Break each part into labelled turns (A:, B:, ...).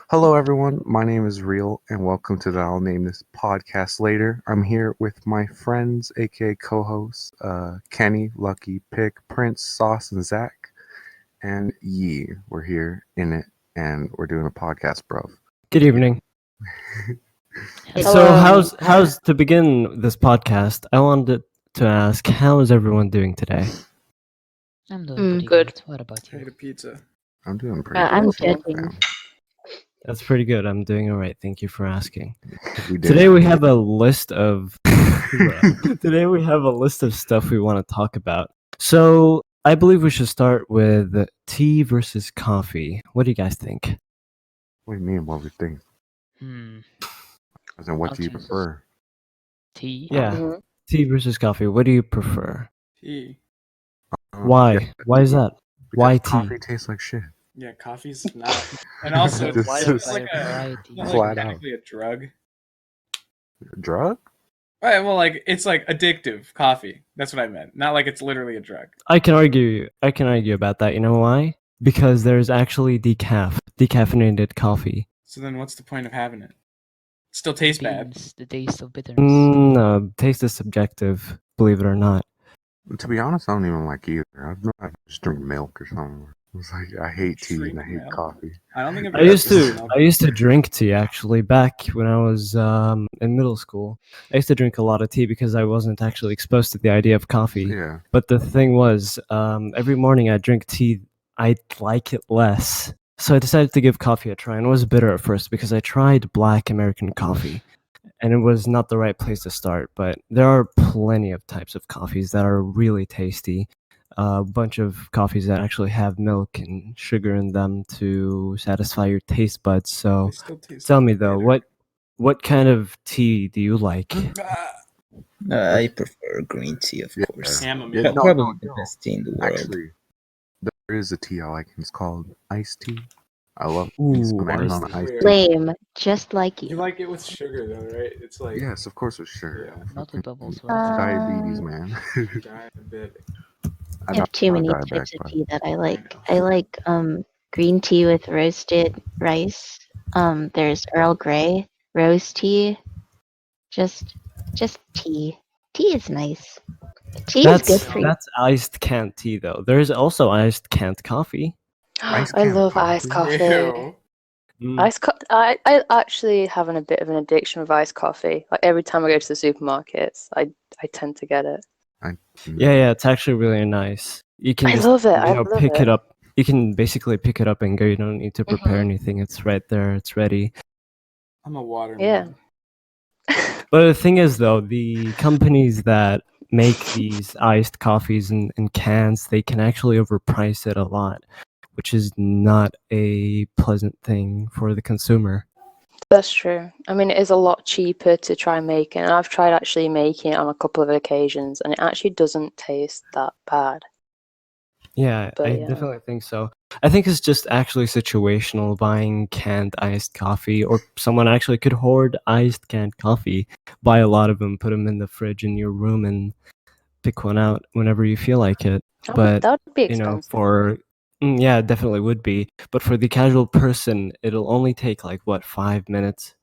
A: Hello, everyone. My name is Real, and welcome to the I'll Name This podcast later. I'm here with my friends, aka co-hosts, Kenny, Lucky, Pick, Prince, Sauce, and Zach, and Yee. We're here in it, and we're doing a podcast, bro.
B: Good evening.
C: Hello.
B: So, how's to begin this podcast? I wanted to ask, how is everyone doing today?
C: I'm doing pretty
D: Good.
C: good. What about
E: I
C: you?
E: ate a pizza.
A: I'm doing pretty
D: I'm
A: good.
D: judging.
A: fam.
B: That's pretty good. I'm doing all right. Thank you for asking.
A: We did.
B: Today we have a list of stuff we want to talk about. So, I believe we should start with tea versus coffee. What do you guys think?
A: What do you mean? What we think? As in, what
C: I'll
A: do you
C: choose
A: prefer?
C: Tea?
B: Yeah,
D: Mhm.
B: tea versus coffee. What do you prefer?
E: Tea.
B: Why?
A: Yeah,
B: Why is that?
A: because
B: Why tea?
A: coffee tastes like shit.
E: Yeah, coffee's not. And also,
A: Just-
C: Why
A: just
C: don't
E: like
C: buy
E: a-
C: variety?
E: not
A: Flat
E: like
A: out.
E: technically a drug.
A: Drug?
E: Right, well, like it's like addictive coffee. That's what I meant. Not like it's literally a drug.
B: I can argue about that. You know why? Because there's actually decaffeinated coffee.
E: So then, what's the point of having it? It still tastes bad.
C: Beans, the taste of bitterness.
B: No, taste is subjective, believe it or not.
A: To be honest, I don't even like either. I just drink milk or something. It's like I hate tea and I hate
E: Drink milk?
A: coffee.
E: I don't think I've
B: I
E: ever
B: used
E: drank
B: to
E: milk.
B: I used to drink tea actually back when I was in middle school. I used to drink a lot of tea because I wasn't actually exposed to the idea of coffee.
A: Yeah.
B: But the thing was, every morning I drink tea, I'd like it less. So I decided to give coffee a try, and it was bitter at first because I tried black American coffee, and it was not the right place to start. But there are plenty of types of coffees that are really tasty. A bunch of coffees that actually have milk and sugar in them to satisfy your taste buds. So
E: They still taste
B: tell me though,
E: bitter.
B: what kind of tea do you like?
E: Ah,
F: I prefer green tea, of
A: Yeah.
F: course.
E: chamomile.
A: Yeah, no,
F: Probably
A: no,
F: the
A: no.
F: best tea in the world.
A: Actually, there is a tea I like. It's called iced tea. I love me some
B: Ooh,
A: Americano
E: iced tea.
A: iced tea.
D: Lame, just like
E: You
D: you.
E: like it with sugar, though, right? It's like
A: Yes, of course with sugar.
E: Yeah.
C: Not with bubbles.
D: Uh,
A: Diabetes, man.
E: diabetic.
D: I have too many
A: diabetic,
D: types of
A: but-
D: tea that I like.
E: know.
D: I like green tea with roasted rice. There's Earl Grey, rose tea. Just tea. Tea is nice. Tea is good for you.
B: That's iced canned tea though. There is also iced canned coffee.
A: Iced
D: I
A: canned
D: love
A: coffee.
D: iced coffee.
E: Ew.
D: I actually have a bit of an addiction with iced coffee. Like every time I go to the supermarkets, I tend to get it.
B: Yeah, it's actually really nice. You can
D: I
B: just
D: love it. I
B: you know,
D: love
B: pick
D: it.
B: it up. You can basically pick it up and go. You don't need to prepare
D: Mhm.
B: anything. It's right there. It's ready.
E: I'm a watermelon.
D: Yeah.
B: But the thing is, though, the companies that make these iced coffees in cans, they can actually overprice it a lot, which is not a pleasant thing for the consumer.
D: That's true. I mean, it is a lot cheaper to try and make it, and I've tried actually making it on a couple of occasions, and it actually doesn't taste that bad.
B: Yeah,
D: But
B: I
D: yeah.
B: definitely think so. I think it's just actually situational buying canned iced coffee, or someone actually could hoard iced canned coffee, buy a lot of them, put them in the fridge in your room, and pick one out whenever you feel like it. But
D: That would be
B: you know,
D: expensive.
B: yeah, it definitely would be. But for the casual person, it'll only take like 5 minutes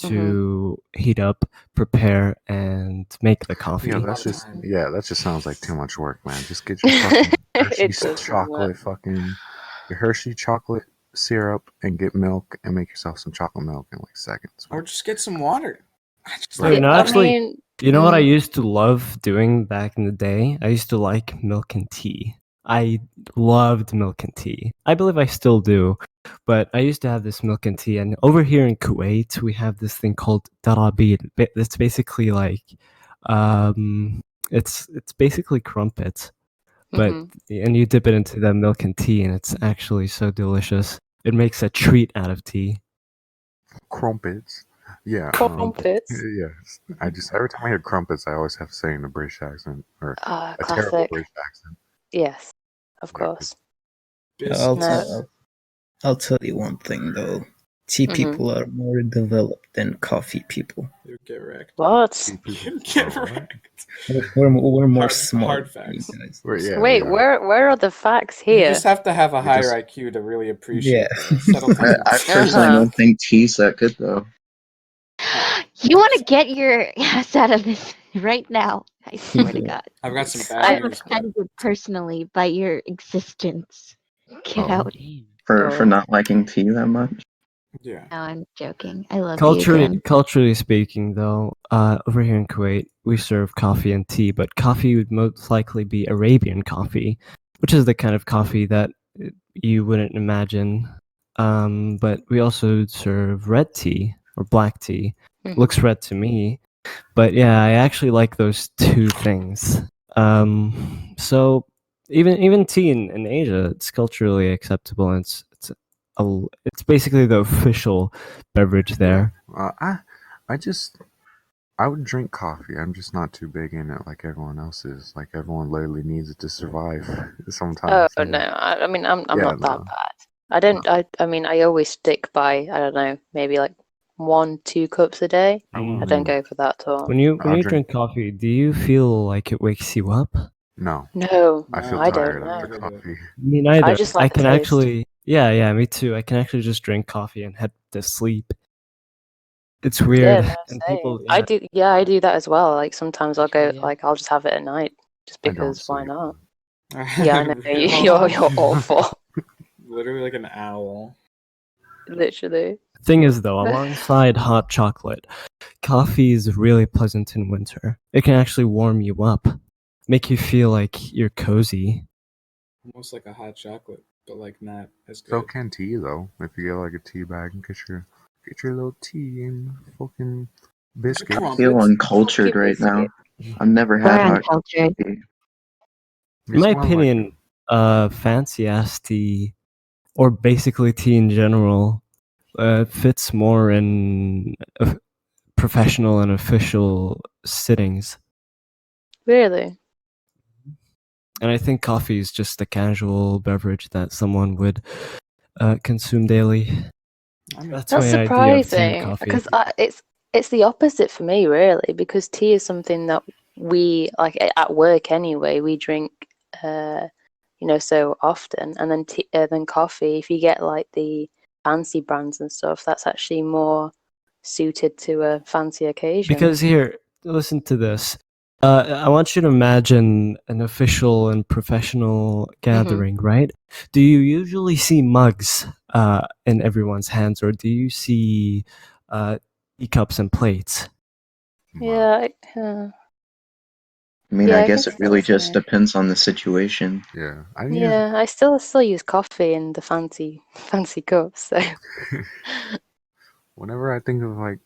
B: to heat up, prepare, and make the coffee.
A: Yeah, that just sounds like too much work, man. Just get your fucking Hershey
D: does sound
A: chocolate, your Hershey chocolate syrup, and get milk and make yourself some chocolate milk in like seconds.
E: Or just get some water. I just
A: Right.
B: You know, actually,
D: mean,
B: you know what I used to love doing back in the day? I used to like milk and tea. I loved milk and tea. I believe I still do, but I used to have this milk and tea. And over here in Kuwait, we have this thing called darabil. It's basically like, it's basically crumpets, but and you dip it into the milk and tea, and it's actually so delicious. It makes a treat out of tea.
A: Crumpets. Yeah.
D: crumpets.
A: Yes. Every time I hear crumpets, I always have to say in a British accent or a terrible
D: Classic.
A: British accent.
D: Yes, of
A: Yeah,
D: course.
E: biscuits.
F: I'll,
D: No.
F: tell, I'll tell you one thing though. Tea
C: Mhm.
F: people are more developed than coffee people.
E: You get wrecked.
G: What?
A: Tea people.
E: Get
A: Oh, what?
E: wrecked.
F: We're more
E: Hard
F: smart than you
E: facts.
F: guys.
A: Yeah,
G: Wait,
A: we are.
G: where are the facts
E: You
G: here?
E: just have to have a
A: We
E: higher
A: just-
E: IQ to really appreciate
F: Yeah.
E: the subtleties of
H: I
E: this.
H: personally
G: Uh-huh.
H: don't think tea's that good though.
D: You want to get your ass out of this right now. I swear to God.
E: I've got some
D: I
E: bad
D: am
E: news. but-
D: offended personally by your existence. Get
A: Oh.
D: out.
C: Damn.
H: For
G: Oh.
H: not liking tea that much.
E: Yeah.
D: No, I'm joking. I love you, Dan.
B: Culturally speaking, though, over here in Kuwait, we serve coffee and tea, but coffee would most likely be Arabian coffee, which is the kind of coffee that you wouldn't imagine. But we also serve red tea or black tea.
G: Mhm.
B: Looks red to me, but yeah, I actually like those two things. So even tea in Asia, it's culturally acceptable, and it's basically the official beverage there.
A: I would drink coffee. I'm just not too big in it like everyone else is. Like everyone literally needs it to survive sometimes.
G: Oh no, I mean I'm
A: Yeah,
G: not that
A: no.
G: bad. I don't. I mean I always stick by I don't know maybe like 1-2 cups a day. I don't go for that at all.
B: When you
A: I'll
B: drink coffee, do you feel like it wakes you up?
A: No,
G: No,
A: I feel
G: I
A: tired
G: don't
A: of
G: know.
A: the coffee.
B: Me neither.
G: I just like
B: I
G: the
B: can
G: taste.
B: actually, yeah, me too. I can actually just drink coffee and head to sleep. It's weird.
G: Yeah, no,
B: And
G: same.
B: people,
G: I do. Yeah, I do that as well. Like sometimes I'll go.
C: Yeah.
G: Like I'll just have it at night, just
A: I don't
G: because. Why
A: sleep.
G: not? Yeah, I know. You're awful.
E: Literally like an owl.
G: Literally.
B: Thing is, though, alongside hot chocolate, coffee is really pleasant in winter. It can actually warm you up, make you feel like you're cozy.
E: Almost like a hot chocolate, but like not as
A: So
E: good.
A: can tea though. If you get like a tea bag and get your little tea and fucking biscuit.
E: Come
H: I
E: on,
H: feel
E: bitch.
H: uncultured right now. I've never
D: We're
H: had hot
D: uncultured.
H: coffee.
B: In my opinion, fancy ass tea, or basically tea in general, fits more in professional and official sittings.
G: Really.
B: And I think coffee is just a casual beverage that someone would consume daily.
E: I mean,
B: That's
G: That's
B: my idea of tea and
G: surprising
B: coffee.
G: because it's the opposite for me really because tea is something that we like at work anyway we drink so often and then coffee if you get like the fancy brands and stuff that's actually more suited to a fancy occasion.
B: Because here, listen to this. I want you to imagine an official and professional gathering, right? Do you usually see mugs in everyone's hands, or do you see teacups and plates?
G: yeah,
H: I mean,
G: Yeah,
H: I
G: I
H: guess
G: can
H: it really
G: still
H: just
G: say.
H: depends on the situation.
A: Yeah,
G: I still use coffee in the fancy cups. So
A: Whenever I think of like,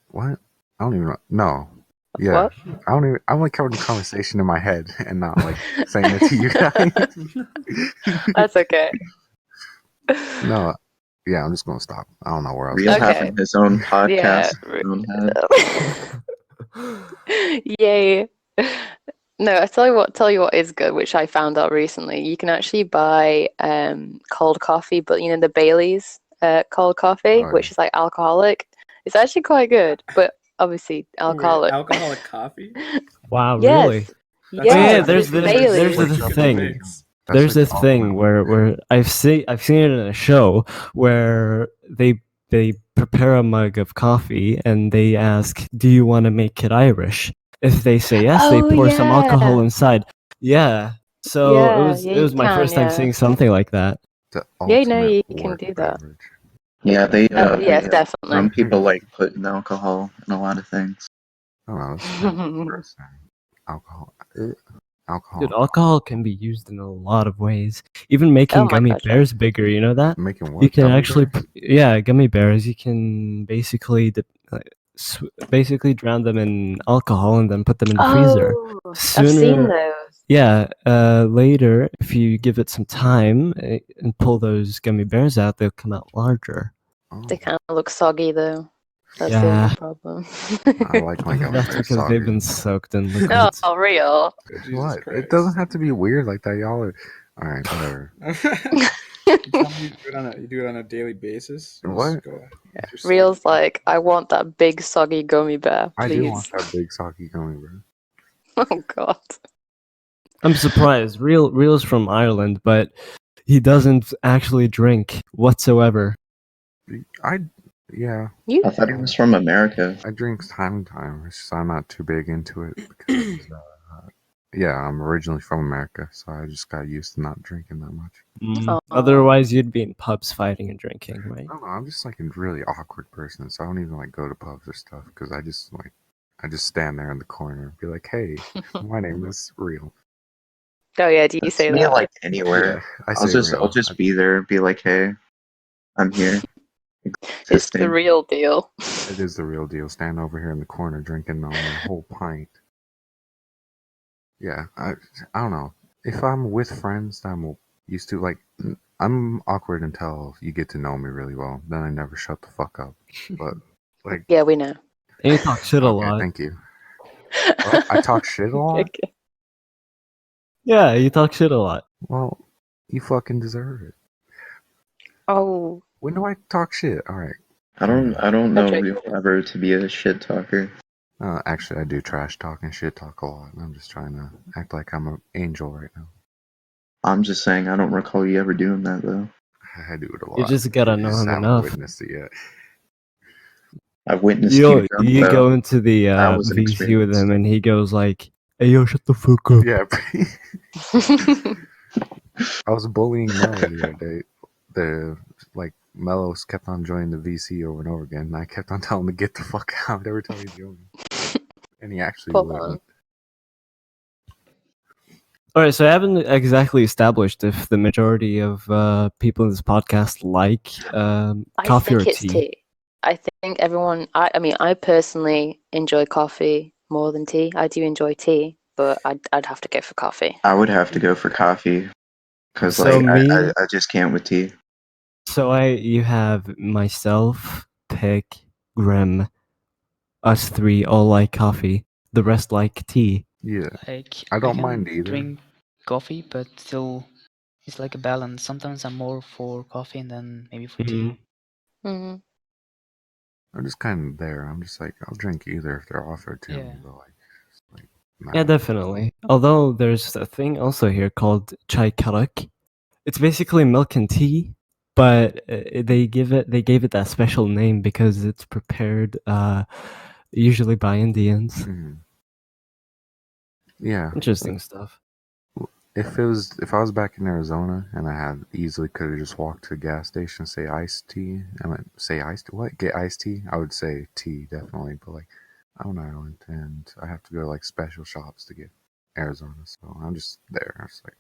A: what? I don't even know. No. Yeah.
G: What?
A: I don't even. I'm like having a conversation in my head and not like saying it to you guys.
G: That's okay.
A: No. Yeah, I'm just gonna stop. I don't know where else.
H: Real
G: Okay.
H: having his own podcast.
G: Yeah.
H: his own head.
G: Yay. No, I tell you what is good, which I found out recently. You can actually buy cold coffee, but the Bailey's cold coffee,
A: Oh, yeah.
G: which is like alcoholic. It's actually quite good, but obviously
E: wait,
G: alcoholic.
E: alcoholic coffee?
B: Wow,
G: Yes.
B: really?
E: That's
G: Yes,
B: yeah,
E: like-
B: there's
G: it's
B: the-
G: Bailey's.
B: there's the
E: Chicken
B: thing.
E: figs.
A: That's
B: There's
A: like
B: this thing where I've seen it in a show where they prepare a mug of coffee and they ask, "Do you want to make it Irish?" If they say yes, they
G: Oh,
B: pour some
G: yeah.
B: alcohol inside. Yeah. So
G: Yeah,
B: it
G: you
B: was my
G: can,
B: first time
G: yeah.
B: seeing something like that.
A: the
G: Yeah, no,
A: ultimate
G: you can
A: work
G: do that.
A: beverage.
H: Yeah, they.
G: Yes, definitely.
H: Some people like putting alcohol in a lot of things.
A: I don't know. It's interesting. Alcohol. Alcohol.
B: Dude, alcohol can be used in a lot of ways. Even making
G: Oh my
B: gummy
G: God, yeah.
B: bears bigger, you know that?
A: Making what?
B: You can
A: Gummy
B: actually,
A: bears?
B: gummy bears. You can basically, basically drown them in alcohol and then put them in the freezer.
G: Oh, I've seen
B: Sooner,
G: those.
B: yeah. Later, if you give it some time and pull those gummy bears out, they'll come out larger.
A: Oh,
G: They kind of look soggy though. That's the
B: Yeah.
G: only problem.
A: I like my gummy
B: That's
A: bears
B: because
A: soggy.
B: they've been soaked in liquids.
G: Oh, real.
E: Jesus
A: What?
E: Christ.
A: It doesn't have to be weird like that, y'all. All right, whatever.
E: You tell me you do it on a daily basis.
A: What?
E: Go ahead. Just
G: Real's like, I want that big soggy gummy bear,
A: I do want
G: please.
A: that big sake gummy bear.
G: Oh god.
B: I'm surprised. Real's from Ireland, but he doesn't actually drink whatsoever.
A: Yeah,
G: You
H: I thought he was from America.
A: I drink time to time. It's just I'm not too big into it because, yeah, I'm originally from America, so I just got used to not drinking that much.
G: Aw.
B: Otherwise, you'd be in pubs fighting and drinking, right?
A: I don't know. I'm just like a really awkward person, so I don't even like go to pubs or stuff because I just stand there in the corner and be like, "Hey, my name is Real."
G: Oh yeah, do you
H: That's
G: say
H: me
G: that?
H: like anywhere.
A: I
H: I'll
A: say
H: just
A: Real.
H: I'll just be there and be like, hey, I'm here.
G: It's the
H: Existing.
G: real deal.
A: It is the real deal. Stand over here in the corner drinking on a whole pint. Yeah, I don't know. If I'm with friends that I'm used to, like, I'm awkward until you get to know me really well. Then I never shut the fuck up. But, like,
G: Yeah, we know.
B: And you talk shit a
A: okay,
B: lot.
A: thank you. What? I talk shit a lot?
G: Okay.
B: Yeah, you talk shit a lot.
A: Well, you fucking deserve it.
G: Oh,
A: When do I talk shit? All right.
H: I don't know
G: Okay.
H: Real ever to be a shit talker.
A: Actually, I do trash talk and shit talk a lot. I'm just trying to act like I'm an angel right now.
H: I'm just saying I don't recall you ever doing that though.
A: I do it a lot.
B: You just gotta know him
A: haven't
B: enough.
A: witnessed it yet.
H: I've witnessed you drunk
B: You
H: though.
B: go into the
H: That was an
B: VC with
H: experience.
B: him, and he goes like, "Hey, yo, shut the fuck up."
A: Yeah. I was bullying Mello the other day. Mello kept on joining the VC over and over again, and I kept on telling him to get the fuck out every time he joined. And he actually
G: Poor
A: would.
G: man.
B: All right, so I haven't exactly established if the majority of people in this podcast like
G: I
B: coffee
G: think
B: or
G: it's
B: tea.
G: tea. I think everyone. I mean, I personally enjoy coffee more than tea. I do enjoy tea, but I'd have to go for coffee.
H: I would have to go for coffee because
B: So
H: I just can't with tea.
B: So you have myself, Pick, Grim, us three all like coffee. The rest like tea.
A: Yeah.
C: Like
A: I don't
C: can
A: mind either.
C: drink coffee, but still, it's like a balance. Sometimes I'm more for coffee and then maybe for tea.
G: Hmm.
A: I'm just kind of there. I'm just like, I'll drink either if they're offered to me.
C: Yeah.
A: But nah.
B: Yeah, definitely. Although there's a thing also here called chai karak. It's basically milk and tea, but they gave it that special name because it's prepared usually by Indians.
A: Mhm. Yeah.
B: Interesting stuff.
A: If I was back in Arizona and I had easily could have just walked to a gas station and say iced tea, I mean say iced what? Get iced tea? I would say tea definitely, but like I'm on Ireland and I have to go to like special shops to get Arizona, so I'm just there. It's like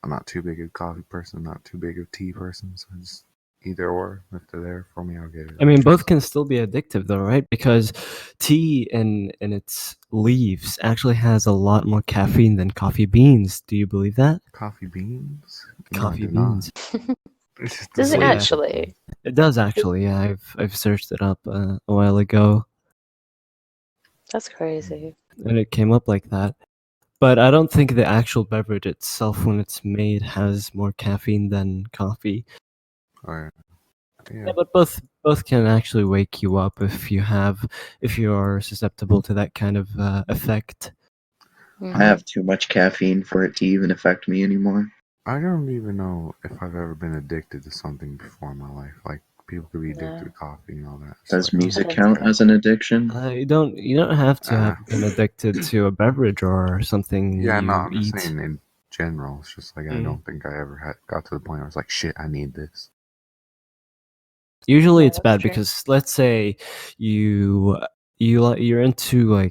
A: I'm not too big a coffee person, not too big a tea person, so just either or. If they're there for me, I'll get it.
B: I mean, both can still be addictive, though, right? Because tea in its leaves actually has a lot more caffeine than coffee beans. Do you believe that?
A: Coffee beans? No, I
B: Coffee
A: do not.
B: beans.
A: It's just
G: Does it
B: Yeah.
G: actually?
B: It does actually. Yeah, I've searched it up a while ago,
G: That's crazy.
B: and it came up like that. But I don't think the actual beverage itself, when it's made, has more caffeine than coffee.
A: Alright. Yeah.
B: Yeah, but both can actually wake you up if you are susceptible to that kind of effect.
G: Mhm.
H: I have too much caffeine for it to even affect me anymore.
A: I don't even know if I've ever been addicted to something before in my life. Like people could be addicted
G: No.
A: to coffee and all that. It's
H: Does
A: like,
H: music
G: don't
H: count
G: think
H: as an addiction?
B: You don't have to have been addicted to a beverage or something
A: yeah,
B: you
A: no, I'm just
B: eat.
A: saying in general. It's just like I don't think I ever got to the point where I was like, shit, I need this.
B: Usually
G: Yeah,
B: it's
G: that's
B: bad
G: true.
B: because let's say you're into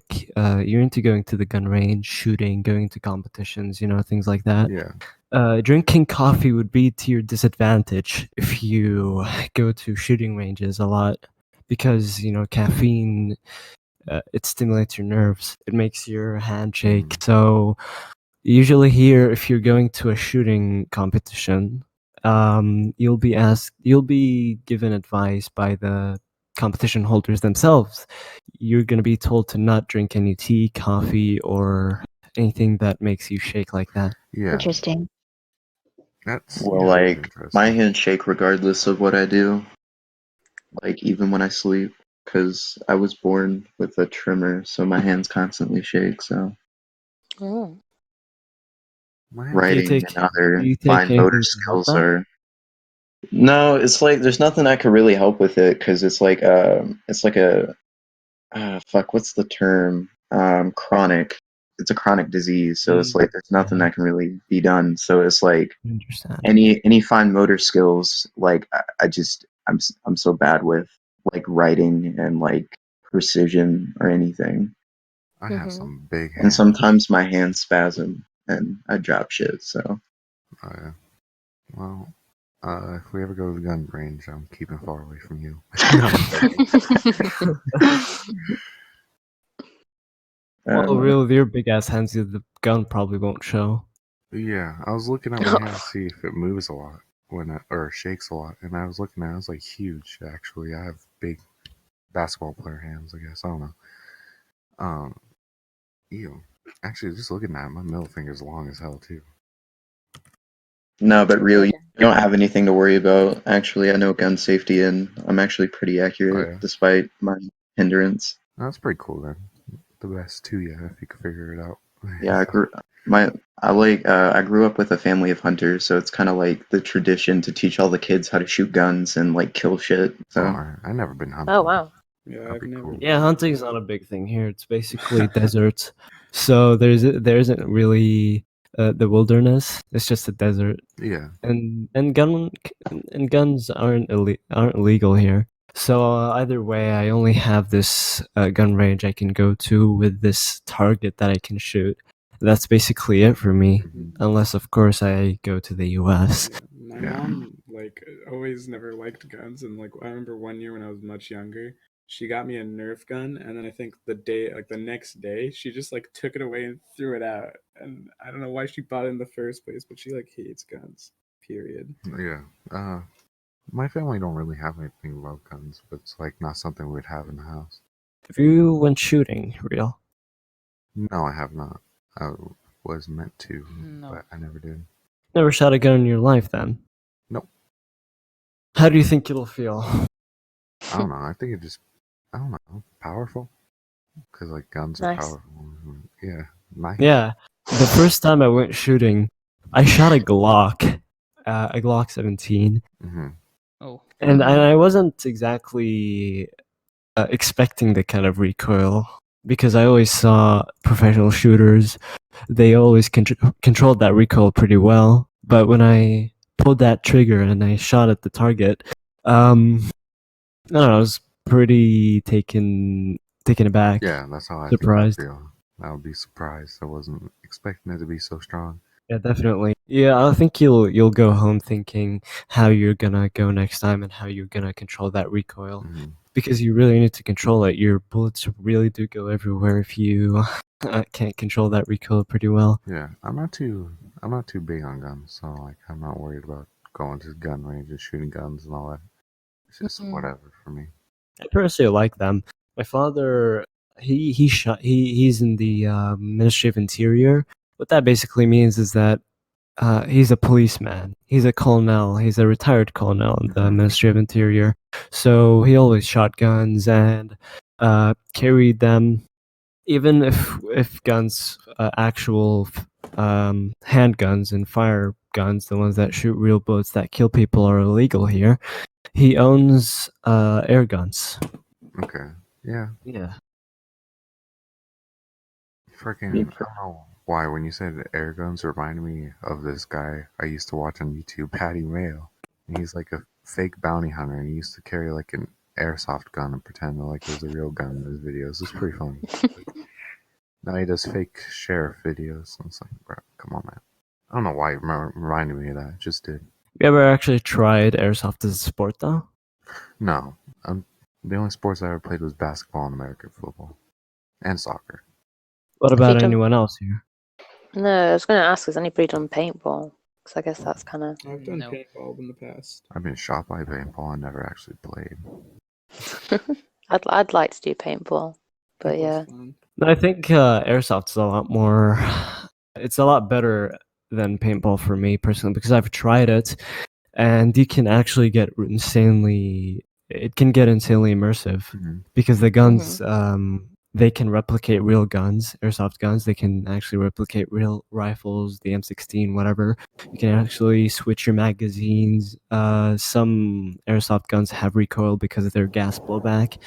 B: you're into going to the gun range, shooting, going to competitions, things like that.
A: Yeah.
B: Drinking coffee would be to your disadvantage if you go to shooting ranges a lot because caffeine it stimulates your nerves. It makes your hand shake. So usually here, if you're going to a shooting competition, you'll be given advice by the competition holders themselves. You're going to be told to not drink any tea, coffee, or anything that makes you shake like that.
A: Yeah.
D: Interesting.
A: That's
H: Well,
A: yeah, that's
H: like my
A: interesting.
H: hands shake regardless of what I do. Like even when I sleep, because I was born with a tremor, so my hands constantly shake. So
G: Oh.
A: My hands
B: Do you
A: are
H: writing
B: take
H: and
B: do
H: other
B: you take
H: fine motor
B: anything to help
H: skills
B: that?
H: are. No, it's like there's nothing I could really help with it because it's like a fuck, what's the term? Chronic. It's a chronic disease, so it's like there's nothing
B: Yeah,
H: that can really be done. So it's like
B: I understand.
H: any fine motor skills, like I'm so bad with like writing and like precision or anything.
A: I have
G: Mm-hmm.
A: some big
H: And
A: hands.
H: sometimes my hands spasm and I drop shit. So
A: Yeah. Well, if we ever go to the gun range, I'm keeping far away from you. No, I'm joking.
B: Well,
H: uh,
B: real with your big ass hands, the gun probably won't show.
A: Yeah, I was looking at my hand to see if it moves a lot or shakes a lot, and I was looking at it, it was like huge. Actually, I have big basketball player hands. I guess I don't know. Um, ew. Actually, just looking at it, my middle finger's long as hell too.
H: no, but really,
G: Good.
H: you don't have anything to worry about. Actually, I know gun safety and I'm actually pretty
A: Oh
H: accurate
A: yeah,
H: despite my hindrance.
A: that's pretty cool then. The best too, yeah, if you could figure it out.
H: Yeah, my I grew up with a family of hunters, so it's kind of like the tradition to teach all the kids how to shoot guns and like kill shit. So
A: I never been hunting.
G: Oh wow.
E: Yeah,
A: That'd
E: I've
A: be
E: never.
A: cool.
B: Yeah, hunting's not a big thing here. It's basically deserts. So there isn't really the wilderness. It's just a desert,
A: Yeah,
B: and guns aren't illegal here. So either way, I only have this gun range I can go to with this target that I can shoot. That's basically it for me,
A: mhm,
B: unless of course I go to the U.S.
E: Yeah, my
A: Yeah.
E: mom like always never liked guns, and like I remember one year when I was much younger, she got me a Nerf gun, and then I think the next day, she just like took it away and threw it out, and I don't know why she bought it in the first place, but she like hates guns. Period.
A: yeah. My family don't really have anything about guns, but it's like not something we'd have in the house.
B: If you went shooting, real.
A: No, I have not. I was meant to,
C: No.
A: but I never did.
B: Never shot a gun in your life, then.
A: Nope.
B: How do you think it'll feel?
A: I don't know. I think I don't know, powerful. Because like guns are
G: Nice.
A: powerful. Yeah, nice.
B: Yeah, the first time I went shooting, I shot a Glock 17,
A: Mm-hmm.
C: Oh.
B: and I wasn't exactly expecting the kind of recoil because I always saw professional shooters; they always controlled that recoil pretty well. But when I pulled that trigger and I shot at the target, I don't know, I was pretty taken aback,
A: Yeah, that's how I
B: surprised.
A: think I'd feel. I would be surprised. I wasn't expecting it to be so strong.
B: Yeah, definitely. Yeah, I think you'll go home thinking how you're gonna go next time and how you're gonna control that recoil.
A: Mm-hmm.
B: Because you really need to control it. Your bullets really do go everywhere if you can't control that recoil pretty well.
A: Yeah, I'm not too big on guns, so like I'm not worried about going to the gun range and shooting guns and all that. It's just
G: Mhm.
A: whatever for me.
B: I personally like them. My father, he's in the Ministry of Interior. What that basically means is that he's a policeman. He's a colonel. He's a retired colonel in the
A: Mhm.
B: Ministry of Interior. So he always shot guns and carried them. Even if guns, actual handguns and fire guns, the ones that shoot real bullets that kill people, are illegal here. He owns air guns.
A: Okay. Yeah.
B: Yeah.
A: Freaking, I don't know why. When you said air guns, reminded me of this guy I used to watch on YouTube, Patty Mayo. And he's like a fake bounty hunter, and he used to carry like an airsoft gun and pretend that like it was a real gun in his videos. It's pretty funny. Now he does fake sheriff videos. And it's like, bro, come on, man. I don't know why it reminded me of that. It just did.
B: You ever actually tried airsoft as a sport though?
A: No. The only sports I ever played was basketball and American football. And soccer.
B: What
G: Have you
B: about
G: done-
B: anyone else here?
G: No, I was going to ask, has anybody done paintball? Because I guess that's kind of.
E: I've done
C: No.
E: paintball in the past.
A: I've been shot by paintball. I never actually played.
G: I'd like to do paintball, but
E: Paintball's
G: yeah.
E: fun.
B: I think airsoft is a lot more. It's a lot better than paintball for me personally because I've tried it, and you can actually get insanely. It can get insanely immersive because the guns, they can replicate real guns, airsoft guns. They can actually replicate real rifles, the M16, whatever. You can actually switch your magazines. Some airsoft guns have recoil because of their gas blowback.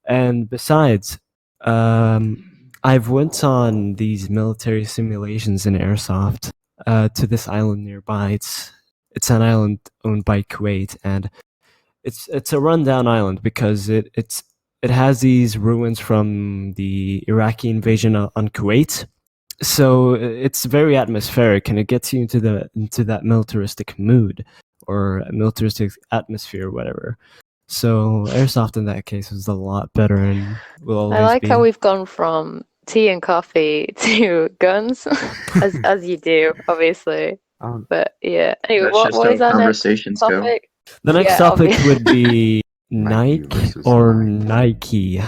B: And besides, I've went on these military simulations in airsoft to this island nearby. It's an island owned by Kuwait, and it's a rundown island because it has these ruins from the Iraqi invasion on Kuwait. So it's very atmospheric, and it gets you into that militaristic mood or militaristic atmosphere, whatever. So airsoft in that case is a lot better and will always
G: I like
B: be.
G: how we've gone from tea and coffee to guns, as you do, obviously. But yeah. Anyway,
H: That's just
G: what
H: how
G: is our next
H: conversations go.
G: topic?
B: The next
G: Yeah,
B: topic
G: obvi-
B: would be
A: Nike
B: Nike
A: versus
B: or
A: Nike.
B: Nike.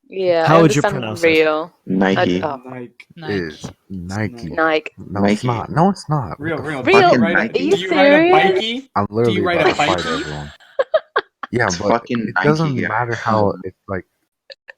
G: Yeah,
B: How
G: I
B: would you
G: understand
B: pronounce it?
G: real.
H: Nike.
E: Nike.
A: It's Nike.
G: Nike.
A: No, it's
H: Nike.
A: not. No, it's not. What
E: Real,
A: the
E: real.
A: fuck?
E: Do you
H: Fucking
E: write a,
H: Nike.
G: Are you
E: do you write a
G: serious?
E: bikey?
A: I'm
E: Do
A: literally
E: you write
A: about
E: a
A: to fight
E: bikey?
A: everyone. Yeah,
H: It's
A: but
H: fucking
A: it
H: Nike,
A: doesn't
H: guys.
A: matter how it's like.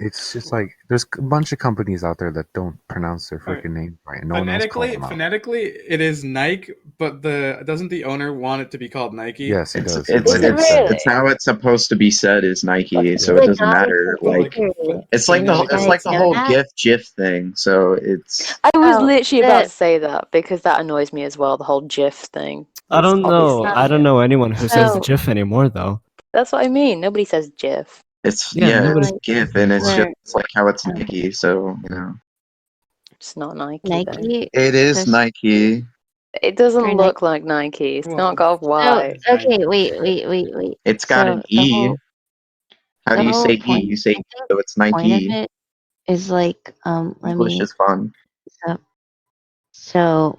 A: It's just like there's a bunch of companies out there that don't pronounce their
E: Alright.
A: freaking names right, and no one else calls them out.
E: Phonetically, it is Nike, but doesn't the owner want it to be called Nike?
A: Yes, he
H: It's
A: does. He
H: it's
A: literally
H: it's,
A: said
H: it's
A: it.
H: how it's supposed to be said is Nike, so
D: The
H: it doesn't
D: goddess
H: matter.
D: of
H: Like
D: victory.
H: it's like the whole, it's
D: You
H: like the
D: guys
H: whole
D: know that?
H: GIF thing. So it's
G: I was
D: Oh,
G: literally about
D: the
G: to say that because that annoys me as well, the whole GIF thing.
B: I
G: It's
B: don't know.
G: obviously
B: I don't know anyone who says
D: so
B: GIF anymore, though.
G: That's what I mean. Nobody says GIF.
H: it's
B: Yeah,
H: yeah,
B: nobody.
H: it's GIF, and it's
D: where
H: just it's like how it's Nike. So you know,
G: It's not Nike, though.
D: Nike
H: it is
D: so
H: Nike.
G: It doesn't
D: for
G: look like Nike. It's not got a
D: So
G: Y.
D: okay, wait.
H: It's got an
D: So the
H: E.
D: whole
H: How do
D: the
H: you
D: whole
H: say E?
D: point,
H: You say
D: I
H: E,
D: think
H: so it's
D: the point of
H: Nike.
D: it is like let
H: English
D: me
H: is fun.
D: so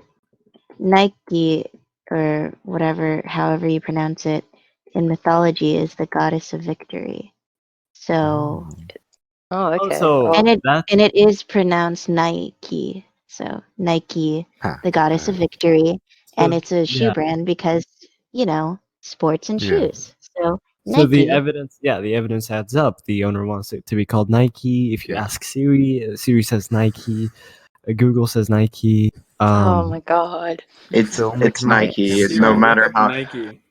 D: Nike or whatever, however you pronounce it, in mythology is the goddess of victory. So
G: Oh, okay.
B: So
G: Well,
D: and it is pronounced Nike. So Nike,
A: Ha.
D: the goddess of victory, and
B: So,
D: it's a shoe
B: yeah.
D: brand because sports and
A: Yeah.
D: shoes. So
B: So the
D: Nike.
B: evidence adds up. The owner wants it to be called Nike. If you
A: Yeah.
B: ask Siri, Siri says Nike. Google says Nike.
G: oh my god.
H: It's
A: Phil
H: Nike. It's
E: Siri,
H: no
E: look
H: matter
E: up
H: how.
E: Nike.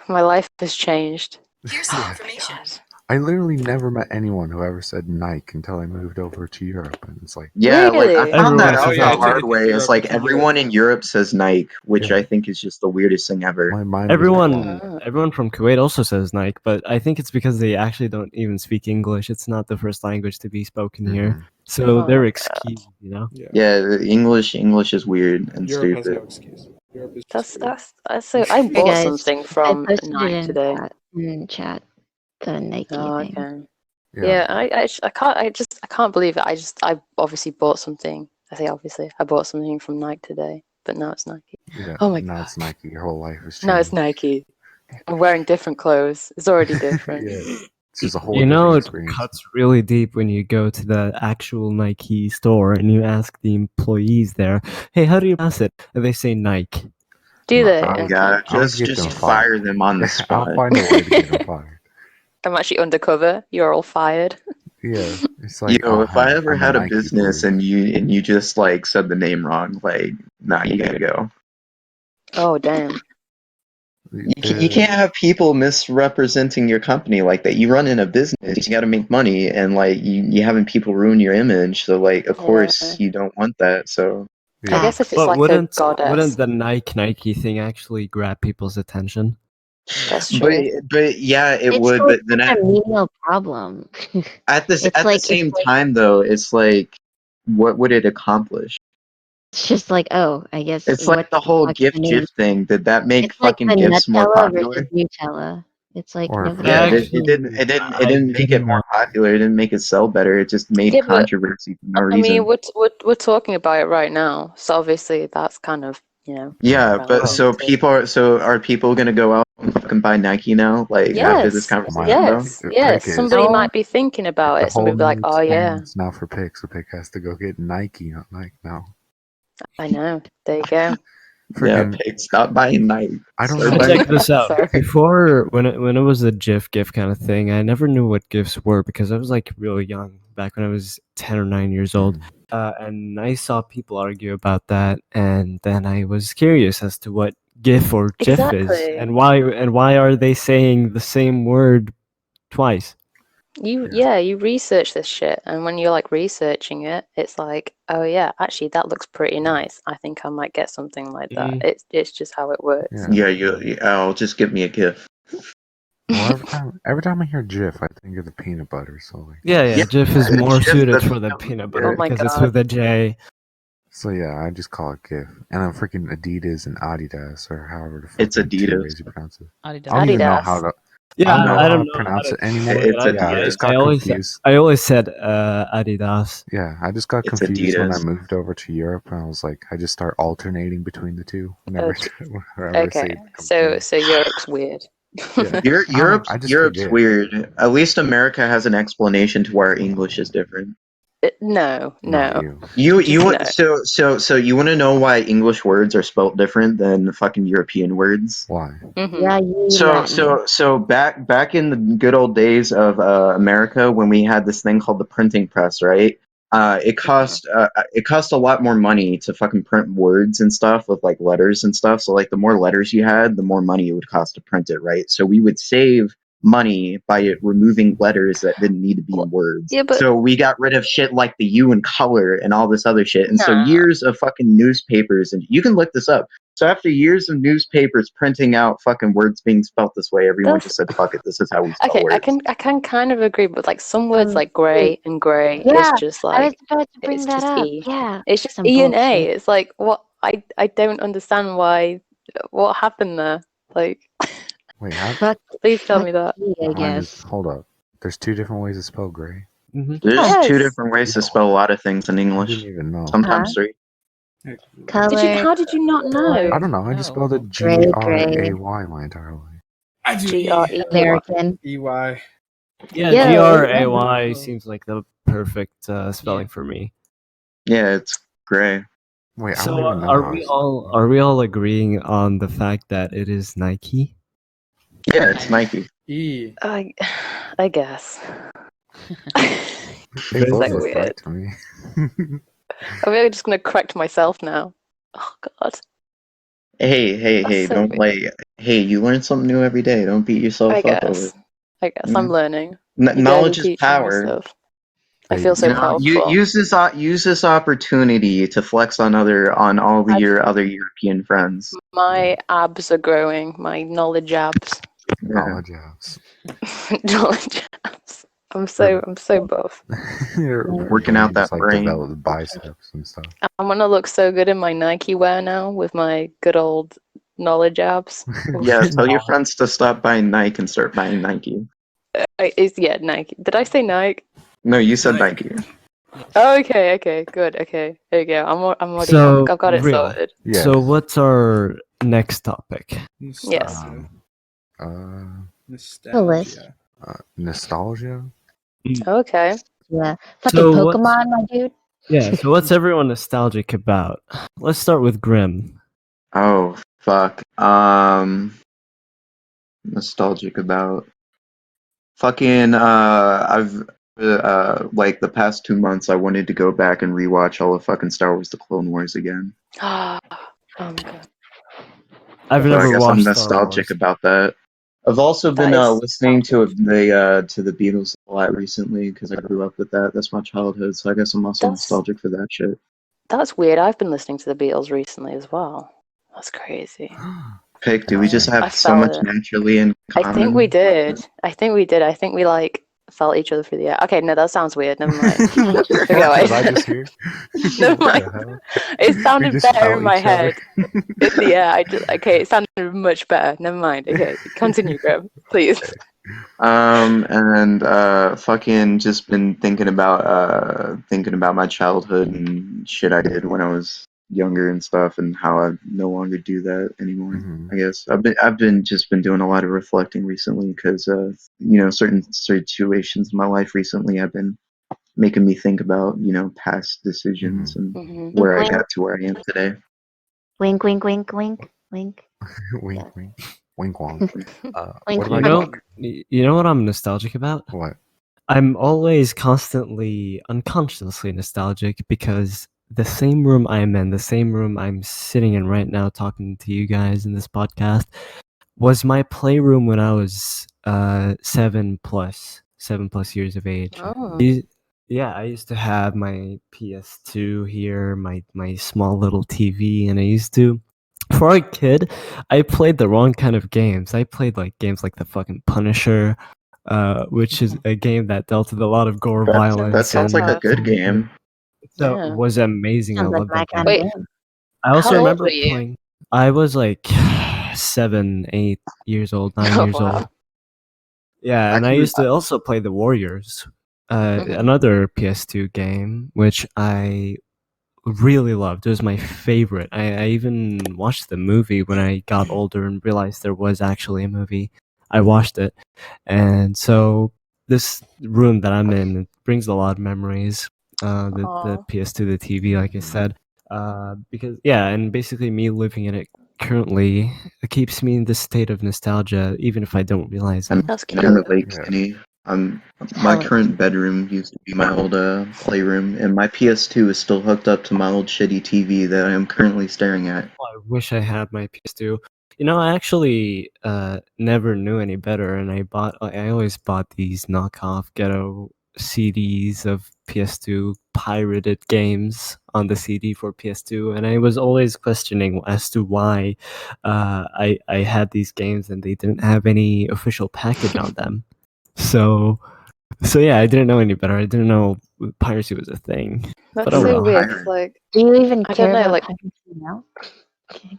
G: My life has changed.
A: Yeah. I literally never met anyone who ever said Nike until I moved over to Europe, and it's like,
H: Yeah, like I
G: Really?
H: found that
B: Everyone
H: out
B: says
H: the
B: Nike.
H: hard way. It's like
E: Europe.
H: everyone in Europe says Nike, which
A: Yeah.
H: I think is just the weirdest thing ever.
A: my mind.
B: Everyone from Kuwait also says Nike, but I think it's because they actually don't even speak English. It's not the first language to be spoken here, so
G: Oh
B: they're
G: my
B: excused.
H: Yeah, the English is weird and
E: Europe has
H: stupid.
E: no excuse. Europe is
G: That's
E: just weird.
G: that's so. I
D: Hey
G: bought
D: guys,
G: something
D: I
G: from
D: posted
G: Nike
D: it
G: today.
D: in chat the Nike
G: Oh,
D: thing.
G: okay.
A: Yeah.
G: Yeah, I can't believe it. I obviously bought something. I say obviously I bought something from Nike today, but now it's Nike.
A: Yeah.
G: Oh my
A: now
G: god.
A: it's Nike. Your whole life has changed.
G: No, it's Nike. I'm wearing different clothes. It's already different.
A: Yeah. It's just a whole
B: You
A: different
B: know, it
A: experience.
B: cuts really deep when you go to the actual Nike store and you ask the employees there, "Hey, how do you pronounce it?" And they say Nike.
G: Do they?
A: I'll-
G: Okay.
H: Yeah,
A: I'll get
H: just
A: them
H: fire
A: fired.
H: them on the
A: I'll
H: spot.
A: find a way to get them fired.
G: I'm actually undercover. You're all fired.
A: Yeah. It's like,
H: If I ever
A: I'm
H: had a
A: Nike
H: business
A: employee.
H: and you just like said the name wrong, like, nah, you gotta go.
G: Oh damn.
H: You can't have people misrepresenting your company like that. You run in a business, you got to make money, and like you having people ruin your image. So like, of course, you don't want that. So
G: I guess if it's
B: But
G: like a
B: wouldn't
G: goddess.
B: the Nike thing actually grab people's attention?
G: That's true.
H: but yeah, it
D: It's
H: would.
D: like
H: But then
D: such a menial problem.
H: at
D: It's
H: the
D: like
H: same time, though, it's like, what would it accomplish?
D: it's just like, oh, I guess
H: It's
D: what
H: like the whole
D: fuck's
H: GIF
D: the name?
H: GIF thing. Did that make
D: It's like
H: fucking
D: the
H: GIFs more
D: Nutella versus
H: popular?
D: Nutella. It's like
A: Or
D: nobody.
H: Yeah,
B: Actually,
H: it didn't make it more popular. It didn't make it sell better. It just made
G: Yeah, but
H: controversy for no
G: I mean,
H: reason.
G: we're talking about it right now, so obviously that's kind of
H: Yeah, but are people gonna go out and fucking buy Nike now? Like after this
G: Yes,
H: conversation, though?
G: yes. Somebody
D: No.
G: might be thinking about
A: The
G: it. Somebody
A: whole
G: be like,
A: new
G: "Oh yeah,
A: experience now for Pick, so Pick has to go get Nike, not Nike now.
G: I know." There you go.
A: Freaking,
H: Pig, stop buying Nike.
A: I don't
H: Start
A: know.
H: buying
B: Check this out.
G: Sorry.
B: Before, when it was a GIF kind of thing, I never knew what GIFs were because I was like really young back when I was 10 or 9 years old. And I saw people argue about that, and then I was curious as to what GIF or GIF is,
G: Exactly.
B: and why are they saying the same word twice?
G: You research this shit, and when you're like researching it, it's like, oh yeah, actually that looks pretty nice. I think I might get something like that. It's just how it works.
A: Yeah.
H: I'll just give me a GIF.
A: Well, every time I hear GIF, I think of the peanut butter. So like,
B: Yeah, GIF is more
H: GIF,
B: suited
H: that's-
B: for the peanut butter
G: Oh my
B: because it's
G: God.
B: with a J.
A: so yeah, I just call it GIF. And then freaking Adidas and Adidas, or however the
H: It's
A: fucking two
H: Adidas.
A: ways you pronounce it.
C: Adidas.
A: I don't even know
G: Adidas.
A: how to.
B: Yeah,
A: I don't know
B: I
A: how
B: don't
A: to
B: know
A: pronounce
B: how
A: it
B: to
A: anymore.
B: say it
H: It's
B: either.
A: Yeah, I just got
B: always
A: confused.
B: I always said Adidas.
A: Yeah, I just got
H: It's
A: confused when I
H: Adidas.
A: moved over to Europe, and I was like, I just start alternating between the two whenever,
G: Okay.
A: whenever I say
G: Okay,
A: it becomes
G: so Europe's weird.
A: Yeah.
H: Europe's
A: I just forget.
H: weird. At least America has an explanation to why our English is different.
G: No.
H: You
G: Just
H: want
G: no.
H: so you want to know why English words are spelt different than fucking European words?
A: Why?
G: Mhm.
D: Yeah, you
H: So
D: Latin.
H: back in the good old days of America when we had this thing called the printing press, right? It cost a lot more money to fucking print words and stuff with like letters and stuff. So like the more letters you had, the more money it would cost to print it, right? So we would save money by removing letters that didn't need to be in words.
G: Yeah, but
H: So we got rid of shit like the U in color and all this other shit. And so
G: Nah.
H: years of fucking newspapers, and you can look this up. So after years of newspapers printing out fucking words being spelt this way, everyone just said, "Fuck it, this is how we spell
G: okay,
H: words."
G: I can kind of agree, but like some words like grey and grey
D: Yeah,
G: is just
D: I was
G: like
D: about to bring
G: it's
D: that
G: just
D: up.
G: E.
D: Yeah,
G: It's just
D: some
G: E and A.
D: bullshit.
G: It's like what I don't understand what happened there. Like
A: Wait, how?
G: please tell
D: That's
G: me that.
D: E, I guess.
A: Hold up. There's two different ways to spell gray.
H: There's two
G: Yes.
H: different ways to spell a lot of things in
A: I
H: English.
A: didn't even know.
H: Sometimes three.
D: Color.
G: How did you not know?
A: I don't know. I just spelled it
D: Gray,
A: GRAY my entire life.
E: I do
G: G-R-E-Y.
D: American.
E: EY.
B: Yeah,
G: Yeah,
B: GRAY seems like the perfect spelling for me.
H: Yeah, it's gray.
A: Wait, I
B: So
A: don't even know.
B: are we all agreeing on the fact that it is Nike?
H: Yeah, it's Nike.
E: E.
G: I guess.
A: They both
G: so
A: look
G: weird.
A: right to me.
G: I'm really just gonna correct myself now. Oh God.
H: Hey,
G: That's so
H: don't
G: weird.
H: like. Hey, you learn something new every day. Don't beat yourself
G: I
H: up over
G: guess.
H: it.
G: I'm
H: Yeah.
G: learning. You guys are
H: Knowledge is
G: teaching me
H: power.
G: stuff. I feel so
H: You know,
G: powerful.
H: use this opportunity to flex on all your other European friends.
G: My abs are growing. My knowledge abs.
A: Knowledge abs.
G: Knowledge abs. I'm so buff.
H: Working out that brain.
A: Develop biceps and stuff.
G: I'm gonna look so good in my Nike wear now with my good old knowledge abs.
H: Yeah, tell your friends to stop buying Nike and start buying Nike.
G: Nike. Did I say Nike?
H: No, you said Nike.
G: Oh, okay, good, okay. There you go. I'm already.
B: So
G: I've got it
B: real.
G: sorted.
A: Yes.
B: So what's our next topic?
G: Yes.
E: Nostalgia.
A: Nostalgia.
G: Okay.
D: Yeah. Fucking
B: So what's-
D: Pokemon, my dude.
B: Yeah, so what's everyone nostalgic about? Let's start with Grim.
H: Oh fuck. Nostalgic about fucking I've like the past 2 months I wanted to go back and rewatch all of fucking Star Wars: The Clone Wars again.
G: Oh my God.
B: I've
H: So I
B: never
H: guess
B: watched
H: I'm
B: Star
H: nostalgic
B: Wars.
H: about that. I've also been
G: That is
H: listening to the Beatles a lot recently because I grew up with that. That's my childhood, so I guess I'm also
G: That's-
H: nostalgic for that shit.
G: That's weird. I've been listening to the Beatles recently as well. That's crazy.
H: Pick, do we just
G: I
H: have so
G: felt
H: much
G: it.
H: naturally in common?
G: I think we did. I think we like felt each other through the air. Okay, no, that sounds weird. Never mind.
A: Did I just hear?
G: Never
A: What the
G: mind.
A: hell?
G: It
A: We
G: sounded
A: just
G: better
A: felt
G: in my
A: each other.
G: head. In the air. Okay, it sounded much better. Never mind. Okay, continue, Graham, please.
H: And fucking just been thinking about my childhood and shit I did when I was younger and stuff, and how I no longer do that anymore.
A: Mhm.
H: I guess I've been doing a lot of reflecting recently because certain situations in my life recently have been making me think about past decisions and
G: Mhm.
H: where I got to where I am today.
D: Wink, wink, wink, wink, wink.
A: Wink,
D: Yeah.
A: wink, wink, wonk.
D: Wink,
A: What
B: You
A: about
B: know,
A: you?
B: you know what I'm nostalgic about?
A: What?
B: I'm always constantly, unconsciously nostalgic because the same room I'm in, the same room I'm sitting in right now, talking to you guys in this podcast, was my playroom when I was 7+ years of age.
G: Oh.
B: Yeah, I used to have my PS2 here, my small little TV, and I used to. For a kid, I played the wrong kind of games. I played like games like the fucking Punisher, which is a game that dealt with a lot of gore,
H: That
B: violence,
H: sounds like a
B: and
H: good game.
B: so it
G: Yeah.
B: was amazing. I
D: Sounds like
B: loved
D: my
B: that game.
D: kind
G: Wait,
D: of game.
B: I also
G: how old
B: remember
G: were you?
B: playing. I was like 7, 8 years old, 9
G: Oh,
B: years old.
G: wow.
B: Yeah, and I
H: Actually,
B: used to also play The Warriors,
G: Mhm.
B: another PS2 game, which I really loved. It was my favorite. I even watched the movie when I got older and realized there was actually a movie. I watched it, and so this room that I'm in, it brings a lot of memories. The
G: Aw.
B: PS2, the TV, like I said, because yeah, and basically me living in it currently, it keeps me in this state of nostalgia, even if I don't realize it.
G: That's
H: I can
G: cute.
H: relate,
A: Yeah.
H: Kenny. My current bedroom used to be my old playroom, and my PS2 is still hooked up to my old shitty TV that I am currently staring at.
B: I wish I had my PS2. You know, I actually never knew any better, and I always bought these knockoff ghetto CDs of PS2 pirated games on the CD for PS2, and I was always questioning as to why I had these games and they didn't have any official package on them. So yeah, I didn't know any better. I didn't know piracy was a thing.
G: That's
B: But oh
H: You're a
G: so
B: well.
G: weird. 'Cause,
H: pirate.
G: like,
D: Do you even
G: I
D: care
G: don't know,
D: about
G: like,
D: piracy now? Okay.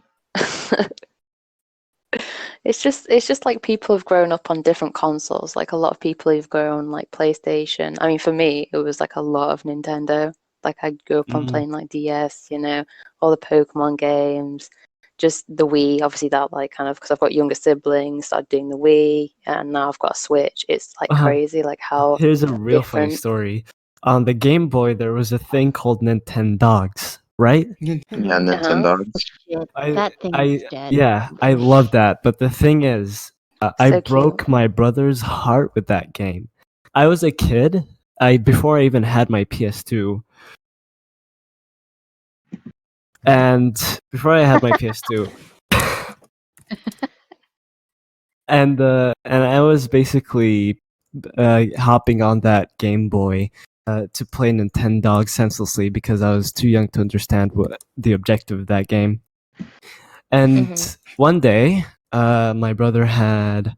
G: it's just like people have grown up on different consoles. Like a lot of people who've grown on like PlayStation. I mean, for me, it was like a lot of Nintendo. Like I grew up on playing like DS, you know, all the Pokemon games, just the Wii. Obviously, that like kind of because I've got younger siblings, started doing the Wii, and now I've got a Switch. It's like crazy, like how
B: Here's a real funny
G: different.
B: story. On the Game Boy, there was a thing called Nintendogs, right?
H: Yeah,
G: Uh-huh.
H: Nintendo.
D: Shit,
B: I,
D: that thing is dead.
B: I love that. But the thing is, I
G: So cute.
B: broke my brother's heart with that game. I was a kid. Before I even had my PS2, and before I had my PS2, and I was basically hopping on that Game Boy to play Nintendo senselessly because I was too young to understand what the objective of that game. And one day, my brother had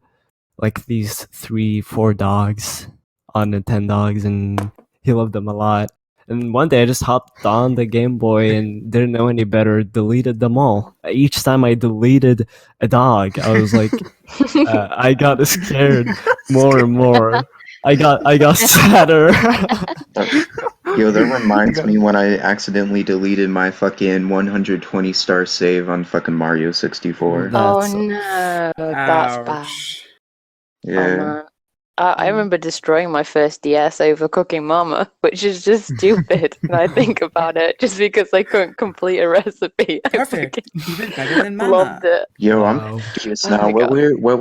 B: like these 3, 4 dogs on Nintendogs, and he loved them a lot. And one day, I just hopped on the Game Boy and didn't know any better, deleted them all. Each time I deleted a dog, I was like, I got scared more and more. I got sadder.
H: Yo, that reminds me when I accidentally deleted my fucking 120 star save on fucking Mario 64.
G: Oh
B: That's
G: no, that's bad.
E: Ouch.
G: Oh
H: Yeah.
G: man. I remember destroying my first DS over Cooking Mama, which is just stupid when I think about it, just because I couldn't complete a recipe. I
E: Perfect.
G: fucking
E: Even better than
G: loved
E: Mama.
G: it.
H: Yo, I'm
B: wow.
H: curious
G: Oh
H: now.
G: my God.
H: What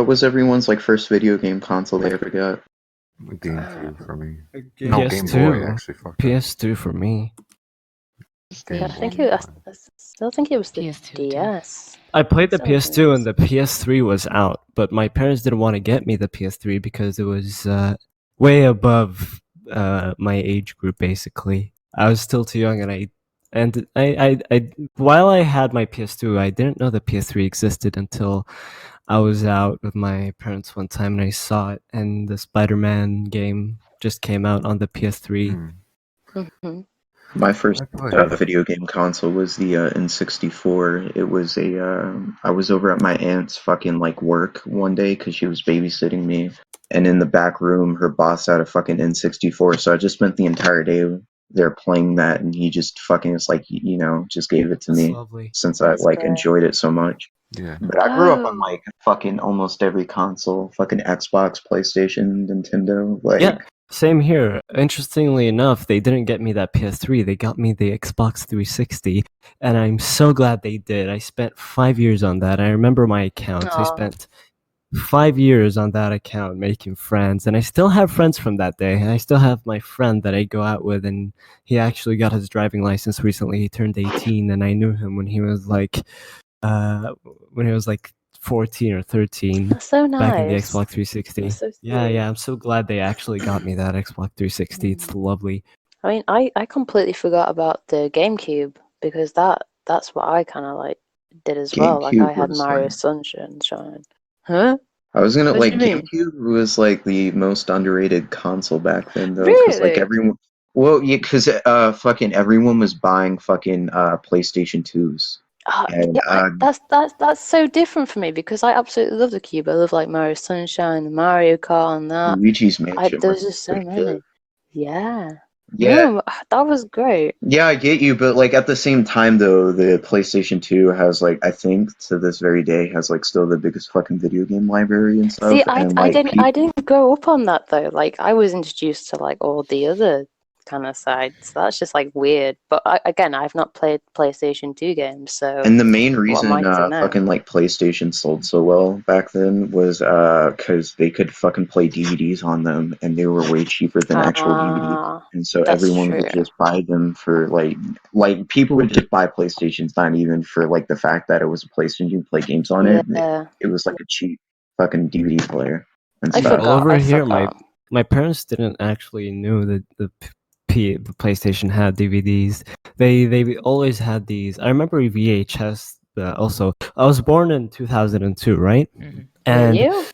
H: was everyone's like first video game console they ever got?
A: GameCube for me.
E: A
A: No, Game Boy,
B: PS2.
A: actually. Fuck that.
B: PS2 for me.
G: Yeah, I
A: Game
G: think
A: Boy.
G: I still think it was the
C: PS2 too.
G: DS.
B: I played the
G: Something
B: PS2 and
G: else.
B: the PS3 was out, but my parents didn't want to get me the PS3 because it was way above my age group. Basically, I was still too young, and while I had my PS2, I didn't know the PS3 existed until I was out with my parents one time and I saw it, and the Spider-Man game just came out on the PS3.
G: Mhm.
H: My first
A: I played.
H: video game console was the N64. It was I was over at my aunt's fucking like work one day because she was babysitting me, and in the back room, her boss had a fucking N64. So I just spent the entire day there playing that, and he just fucking was like, you know, just gave it to
B: That's
H: me
B: lovely.
H: since I
G: That's
H: like
G: great.
H: enjoyed it so much.
A: Yeah.
H: But I grew up on
G: Oh,
H: like fucking almost every console, fucking Xbox, PlayStation, Nintendo. Like
B: Yeah, Same here. Interestingly enough, they didn't get me that PS3. They got me the Xbox 360, and I'm so glad they did. I spent 5 years on that. I remember my account. I
G: Aw.
B: spent 5 years on that account making friends, and I still have friends from that day. I still have my friend that I go out with, and he actually got his driving license recently. He turned 18, and I knew him when he was like, uh, 14 or 13.
G: That's so
B: Back in the
G: nice.
B: Xbox 360.
G: That's so
B: Yeah,
G: sweet.
B: yeah. I'm so glad they actually got me that Xbox 360. It's lovely.
G: I mean, I completely forgot about the GameCube because that's what I kind of like did as well. Like I
H: GameCube
G: had
H: was
G: Mario
H: like
G: Sunshine. Huh?
H: I was gonna
G: What do
H: like
G: you mean?
H: GameCube was like the most underrated console back then though, because like
G: Really?
H: everyone, well, yeah, because fucking everyone was buying fucking PlayStation 2s, and
G: Yeah, that's so different for me because I absolutely love the cube. I love like Mario Sunshine, and Mario Kart, and that.
H: Luigi's Mansion
G: There's
H: was
G: just so
H: pretty good.
G: many. Yeah.
H: Yeah,
G: No, that was great.
H: yeah, I get you, but like at the same time though, the PlayStation 2 has like I think to this very day has like still the biggest fucking video game library and
G: See,
H: stuff, and like
G: I
H: people.
G: didn't grow up on that though. Like I was introduced to like all the other kind of sides. That's just like weird. But again, I've not played PlayStation 2 games, so
H: And the main
G: what am I
H: reason
G: to know?
H: fucking like PlayStation sold so well back then was because they could fucking play DVDs on them and they were way cheaper than actual DVDs.
G: Ah,
H: And so
G: that's
H: everyone
G: true.
H: would just buy them for like people would just buy PlayStations not even for like the fact that it was a PlayStation you play games on it.
G: Yeah,
H: It was like a cheap fucking DVD player and
G: I
H: stuff.
B: Well,
G: forgot.
B: over
G: I
B: here,
G: forgot.
B: my parents didn't actually know that the PlayStation had DVDs. They always had these. I remember VHS. Also, I was born in 2002, right?
C: Mhm.
G: Were
B: And
G: you?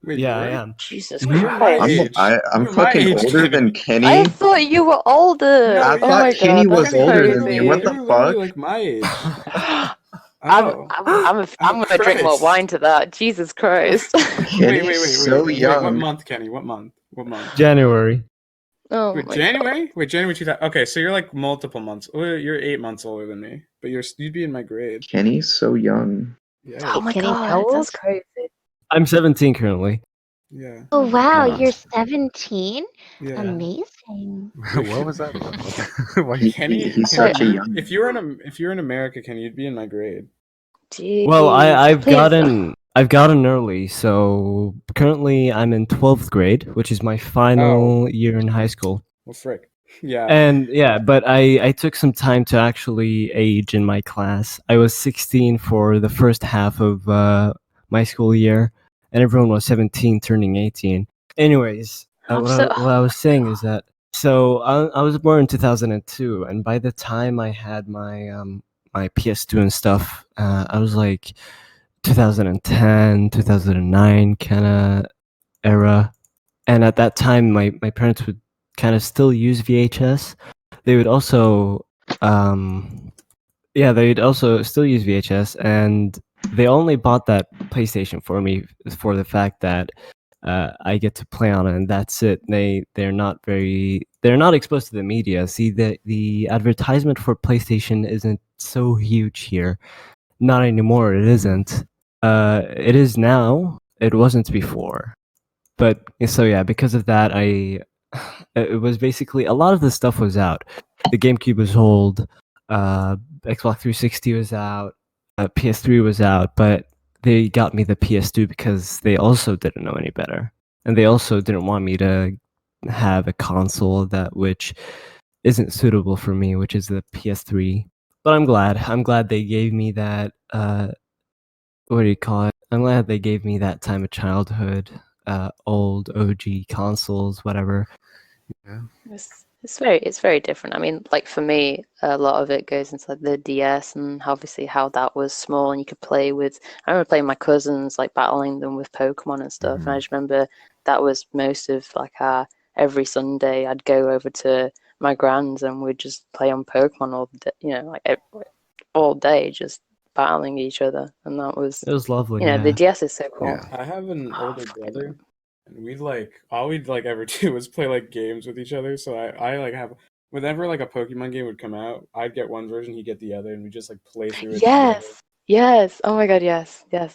E: Wait, you
B: yeah, I
E: were?
B: am.
G: Jesus
B: Mhm.
E: You're my
G: Christ.
E: age.
H: I'm
E: You're my
H: fucking
E: age,
H: older than
E: Kenny.
G: I
H: Kenny.
G: thought you were older.
E: No,
H: I
G: Oh
E: yeah,
G: my
H: thought Kenny
G: god, that's
H: was
E: Kenny,
H: older
E: you're
H: than me.
E: literally
H: What
G: crazy.
H: the
E: you're literally
H: fuck?
E: like my age.
G: I'm
E: Oh,
G: I'm gonna drink more
E: Christ.
G: wine to that. Jesus Christ.
H: Kenny's so
E: Wait. What
H: young.
E: month, Kenny? What month? What month?
B: January.
G: Oh
E: Wait,
G: my god.
E: January? Wait, January 2000. Okay, so you're like multiple months. You're 8 months older than me, but you'd be in my grade.
H: Kenny's so young.
E: Yeah,
G: Oh my
D: Kenny, how
G: god,
D: old?
G: that's crazy.
B: I'm 17 currently.
E: yeah,
D: Oh wow,
H: God.
D: you're 17.
E: yeah.
D: Amazing.
A: What was that about? Why you-
H: He's
G: So,
H: such a young.
E: If you're in America, Kenny, you'd be in my grade.
B: Well,
G: jeez. Please.
B: I've gotten early, so currently I'm in 12th grade, which is my
E: Oh,
B: final year in high school.
E: well, frick. Yeah.
B: And yeah, but I took some time to actually age in my class. I was 16 for the first half of my school year, and everyone was 17 turning 18. Anyways,
G: I'm so
B: what I was saying is that so I was born in 2002, and by the time I had my PS2 and stuff, I was like 2010, 2009 kind of era. And at that time, my parents would kind of still use VHS. They would also, yeah, they'd also still use VHS, and they only bought that PlayStation for me for the fact that I get to play on it, and that's it. They're not exposed to the media. See, the advertisement for PlayStation isn't so huge here. Not anymore. It isn't. It is now. It wasn't before. But so yeah, because of that, it was basically a lot of the stuff was out. The GameCube was old. Xbox 360 was out. PS3 was out, but they got me the PS2 because they also didn't know any better, and they also didn't want me to have a console that which isn't suitable for me, which is the PS3. But I'm glad. I'm glad they gave me that. What do you call it? I'm glad they gave me that time of childhood. Old OG consoles, whatever.
A: Yeah.
G: it's very different. I mean, like for me, a lot of it goes into like the DS and obviously how that was small and you could play with. I remember playing my cousins, like battling them with Pokemon and stuff. And I just remember that was most of like every Sunday I'd go over to my grand's and we'd just play on Pokemon all day, like all day, just battling each other. And that was,
B: It was lovely.
G: the
B: Yeah.
G: DS is so cool.
A: Yeah.
E: I have an
G: Oh,
E: older
G: fucking
E: brother, and all we'd like ever do was play like games with each other. So I like have whenever like a Pokemon game would come out, I'd get one version, he'd get the other, and we just like play through it together.
G: Yes. Oh my god, yes. Yeah.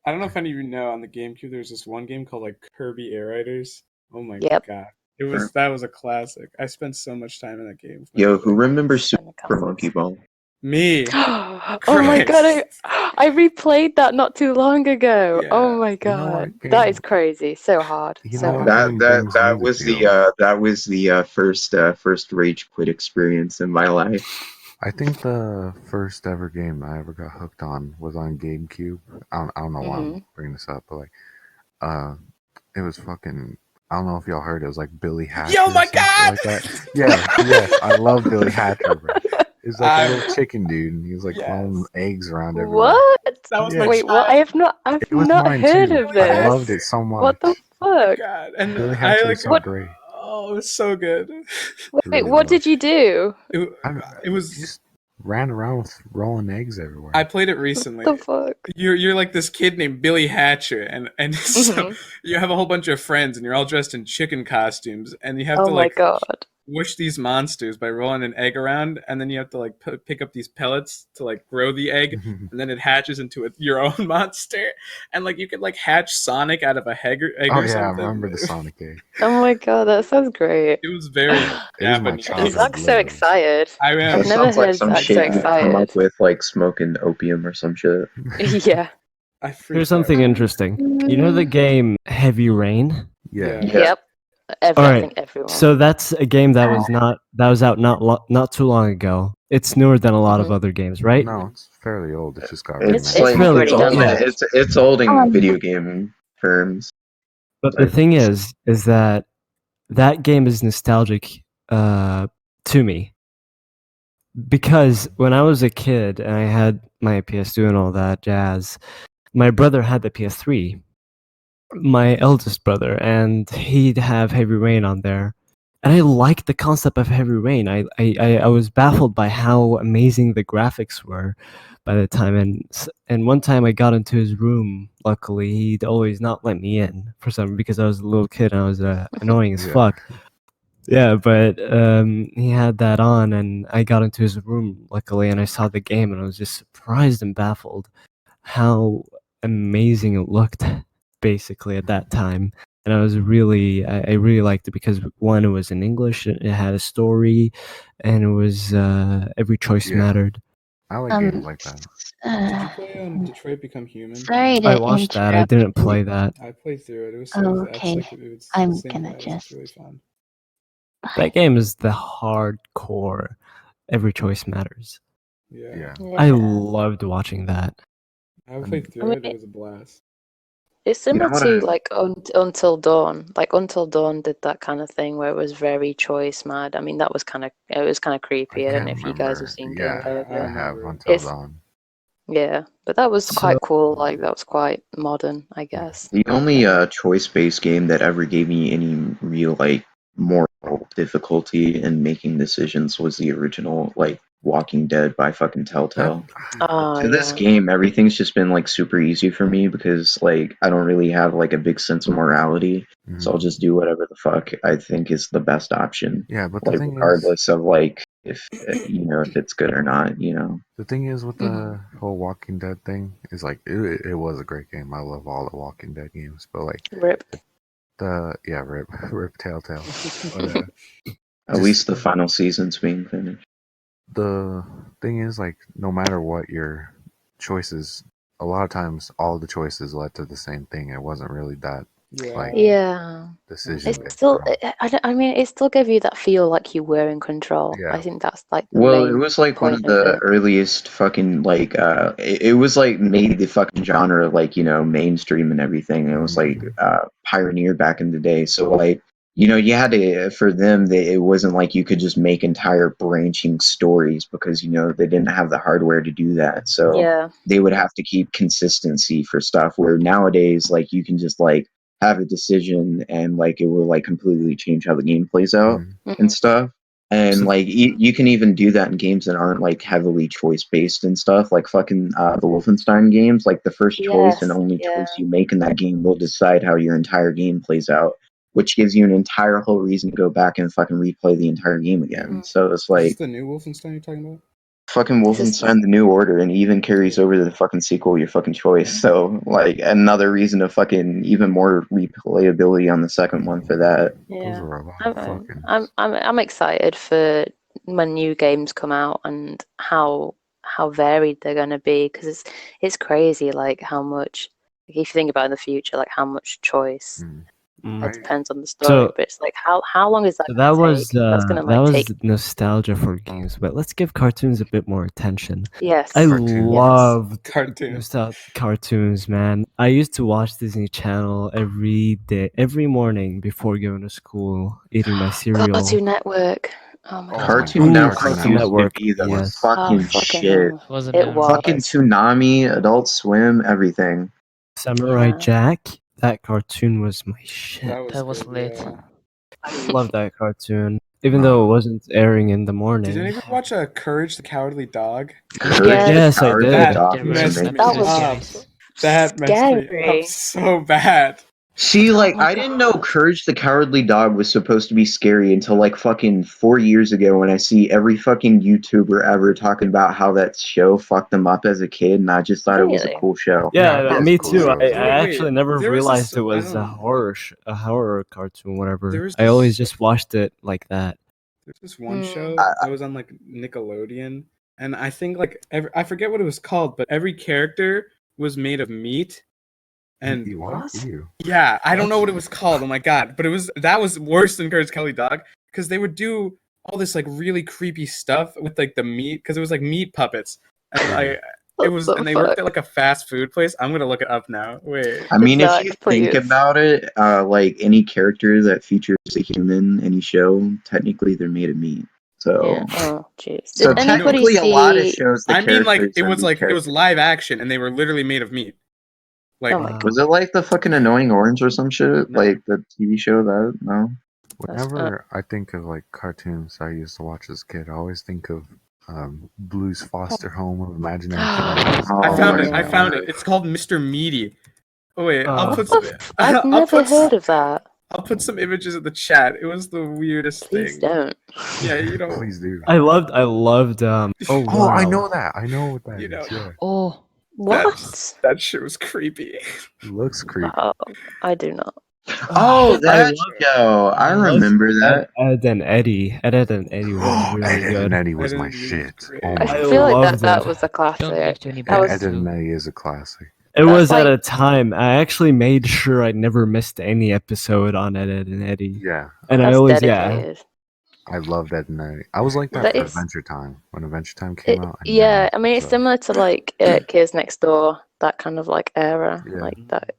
E: I don't know if any of you know on the GameCube, there's this one game called like Kirby Air Riders. Oh my
G: Yep.
E: god, That was a classic. I spent so much time in that game. With my
H: Yo,
E: brother.
H: who remembers
G: Summer
H: Super
G: Castle.
H: Monkey Ball?
E: Me.
G: Oh my god, I replayed that not too long ago.
E: Yeah.
G: Oh my
A: You know
G: god.
A: what,
G: That
A: game?
G: is crazy. So hard.
A: You
G: so
A: know what
G: hard.
A: game brings
H: That
A: music
H: was
A: to
H: the
A: you?
H: first rage quit experience in my life.
A: I think the first ever game I ever got hooked on was on GameCube. I don't know why I'm bringing this up, but like, it was fucking. I don't know if y'all heard. It was like Billy Hatcher.
E: Yo, my
A: or something
E: God!
A: Like that. Yeah, I love Billy Hatcher, bro. He's like a little chicken dude, and he was like throwing eggs around everywhere.
G: What?
E: That was
A: Yeah.
E: my
G: Wait, what? I've
A: It was
G: not
A: mine
G: heard
A: too.
G: of this.
A: I loved it so much.
G: What the fuck?
E: God, and
A: Billy
E: I
A: Hatcher
E: like
A: is so great.
E: Oh, it was so good.
G: Wait,
A: really
G: what
A: was.
G: did you do?
E: It was
A: He just ran around with rolling eggs everywhere.
E: I played it recently.
G: What the fuck?
E: You're like this kid named Billy Hatcher, and so you have a whole bunch of friends, and you're all dressed in chicken costumes, and you have
G: Oh
E: to
G: my
E: like
G: god.
E: squish these monsters by rolling an egg around, and then you have to like pick up these pellets to like grow the egg, and then it hatches into your own monster, and like you could like hatch Sonic out of a egg
A: Oh
E: or
A: yeah, I
E: something.
A: remember the Sonic egg.
G: Oh my god, that sounds great.
E: It was very
A: It is my
E: Japanese.
A: childhood.
G: Zach's so
A: literally.
G: excited.
E: I
G: I've
E: remember.
H: That
G: never
H: sounds like
G: heard
H: some
G: Zach
H: shit
G: so
H: you come up
G: excited.
H: with, like smoking opium or some shit.
G: Yeah.
B: Here's something interesting. You know the game Heavy Rain?
A: Yeah.
G: Yep. I
B: Alright,
G: think everyone.
B: So that's a game that was out not too long ago. It's newer than a lot of other games, right?
A: No, it's fairly old. It just got
H: It's
A: remade.
H: like
B: really
H: it's
B: old,
H: old.
B: yeah.
H: It's old in video game terms.
B: But the thing is that game is nostalgic to me. Because when I was a kid and I had my PS2 and all that jazz, my brother had the PS3, my eldest brother, and he'd have Heavy Rain on there. And I liked the concept of Heavy Rain. I was baffled by how amazing the graphics were by the time. And one time I got into his room. Luckily, he'd always not let me in for some because I was a little kid and I was annoying as fuck. Yeah, but he had that on, and I got into his room luckily, and I saw the game, and I was just surprised and baffled how amazing it looked, basically at that time. And I really liked it because one, it was in English, it had a story, and it was every choice mattered.
A: I like games like that.
E: Did you play Detroit Become Human?
D: Sorry to
B: I watched that. I didn't play that.
E: I played through it. It was
D: Okay.
E: it's
D: I'm
E: same
D: gonna
E: vibe.
D: just.
E: It's really fun.
B: That game is the hardcore. Every choice matters.
E: Yeah.
B: I loved watching that.
E: I played through it. It was a blast.
G: It's similar
H: what
G: to like Until Dawn. Like Until Dawn did that kind of thing where it was very choice mad. I mean, that was kind of creepy. I don't know if you guys have seen gameplay of
A: I
G: it.
A: have Until Dawn.
G: Yeah, but that was quite cool. Like that was quite modern, I guess.
H: The only choice-based game that ever gave me any real like moral difficulty in making decisions was the original like Walking Dead by fucking Telltale. To this game, everything's just been like super easy for me because like I don't really have like a big sense of morality, so I'll just do whatever the fuck I think is the best option.
A: Yeah, but the
H: like
A: thing
H: regardless of like if if it's good or not, you know.
A: The thing is with the whole Walking Dead thing is like it was a great game. I love all the Walking Dead games, but like
G: rip
A: rip Telltale. But,
H: at least the final season's being finished.
A: The thing is like no matter what your choices, a lot of times all the choices led to the same thing. It wasn't really that decision.
G: It's still, I mean, it still gave you that feel like you were in control.
A: Yeah.
G: I think that's like the
H: Well,
G: main
H: it was like one
G: point
H: of the earliest fucking like it was like made the fucking genre like, you know, mainstream and everything. It was like pioneered back in the day. So like, you know, you had to for them it wasn't like you could just make entire branching stories because, you know, they didn't have the hardware to do that. So they would have to keep consistency for stuff where nowadays like you can just like have a decision and like it will like completely change how the game plays out and stuff. And like you can even do that in games that aren't like heavily choice based and stuff, like fucking the Wolfenstein games. Like the first choice and only choice you make in that game will decide how your entire game plays out, which gives you an entire whole reason to go back and fucking replay the entire game again. So it's
E: Is
H: like
E: this the new Wolfenstein you're talking about?
H: fucking
G: This is-
H: Wolfenstein: The New Order, and even carries over to the fucking sequel, your fucking choice. So like another reason to fucking even more replayability on the second one for that.
A: Those
G: Yeah,
A: are a lot of fucking.
G: I'm excited for when new games come out and how varied they're going to be, because it's crazy like how much, if you think about in the future, like how much choice.
A: I-
G: It depends on the story, but it's like how long is that?
B: That
G: gonna
B: was
G: take? That's gonna
B: that
G: like
B: was
G: take.
B: nostalgia for games, but let's give cartoons a bit more attention.
G: Yes,
B: I
A: Cartoons.
B: loved
E: Cartoons.
B: cartoons, man. I used to watch Disney Channel every day, every morning before going to school, eating my cereal.
G: Cartoon Network. Oh my
A: Oh
G: god.
H: Cartoon
B: Ooh,
H: Network
B: Cartoon
H: used
B: Network,
H: to be the
B: yes.
H: fucking shit.
C: Was a
G: It
C: bit
G: was.
H: Fucking Toonami, Adult Swim, everything.
B: Samurai
G: Yeah.
B: Jack. That cartoon was my shit.
C: That was
E: good,
C: lit.
E: yeah.
B: I love that cartoon, even though it wasn't airing in the morning.
E: Did anyone watch Courage the Cowardly Dog?
H: Courage
B: Yes,
H: the
B: I
H: Cowardly
B: did.
H: Dog
C: There
H: was
C: were
E: messed
C: some
E: me
G: That was
E: up.
C: episodes.
E: That messed me
G: scary.
E: up so bad.
H: See, like,
G: my
H: I didn't know Courage the Cowardly Dog was supposed to be scary until, like, fucking 4 years ago when I see every fucking YouTuber ever talking about how that show fucked them up as a kid, and I just thought it was a
G: Really?
H: cool show.
B: Yeah,
A: Yeah,
B: me
A: cool
B: too.
A: show.
B: I
E: Wait,
B: actually never
E: there was
B: realized
E: this-
B: it was
E: I
B: a
E: don't-
B: horror cartoon, whatever.
E: There was
B: I always
E: this-
B: just watched it like that.
E: There's this one
G: Hmm.
E: show that was on like Nickelodeon, and I think like I forget what it was called, but every character was made of meat. And
A: What? Ew.
E: yeah, I don't know what it was called. Oh my god! But that was worse than Courage the Cowardly Dog, because they would do all this like really creepy stuff with like the meat, because it was like meat puppets, and and they worked at like a fast food place. I'm gonna look it up now. Wait.
H: I mean, if
G: Zach,
H: you think
G: please.
H: about it, like, any character that features a human in any show, technically they're made of meat. So,
G: Yeah. Oh, jeez.
H: so
G: Did anybody
H: technically
G: see?
H: a lot of shows, the
E: I mean, like
H: characters
E: it
H: are
E: was
H: meat
E: like it was
H: characters.
E: live action, and they were literally made of meat. Like
G: Oh my
H: Was it like the fucking Annoying Orange or some shit?
E: No.
H: Like the TV show that? No?
A: Whenever I think of like cartoons I used to watch as a kid, I always think of Blue's Foster Home of Imaginary Friends.
H: Oh
E: I found
H: my
E: it. I
H: God.
E: found it. It's called Mr. Meaty. Oh wait, I'll
B: Uh,
E: put.
G: What the I've
E: I'll
G: never
E: put
G: heard of that.
E: I'll put some images in the chat. It was the weirdest
G: Please
E: thing.
G: don't.
E: Yeah, you know.
A: Please do.
B: I loved. Oh,
A: Oh,
B: wow.
A: I know that. I know what that
E: You
A: is.
E: know.
A: Yeah,
C: Oh,
G: What?
E: That shit was creepy.
A: it looks creepy.
G: I do not.
H: Oh, that
B: love-
H: show. I remember that.
B: Ed and Eddie. Ed and Eddie was really
A: Ed
B: good.
A: and Eddie was
E: Ed
A: my
E: and Eddie was
A: shit.
E: great.
A: Oh
G: I
A: my
G: feel like
B: loved
G: that
B: it.
G: was a classic.
C: don't give too many
G: That was
A: Ed
C: bad
A: and
C: too.
A: Eddie is a classic.
B: It
G: That's
B: was at
G: like-
B: a time. I actually made sure I never missed any episode on Ed and Eddie.
A: Yeah,
B: And I
G: that's
B: always,
G: dedicated.
A: I loved Ed and Eddie. I was like that
G: But
A: for
G: it's-
A: Adventure Time. When Adventure Time came out.
G: Yeah, I mean it's
A: so-
G: similar to like Kids Next Door, that kind of like era,
A: Yeah.
G: like that.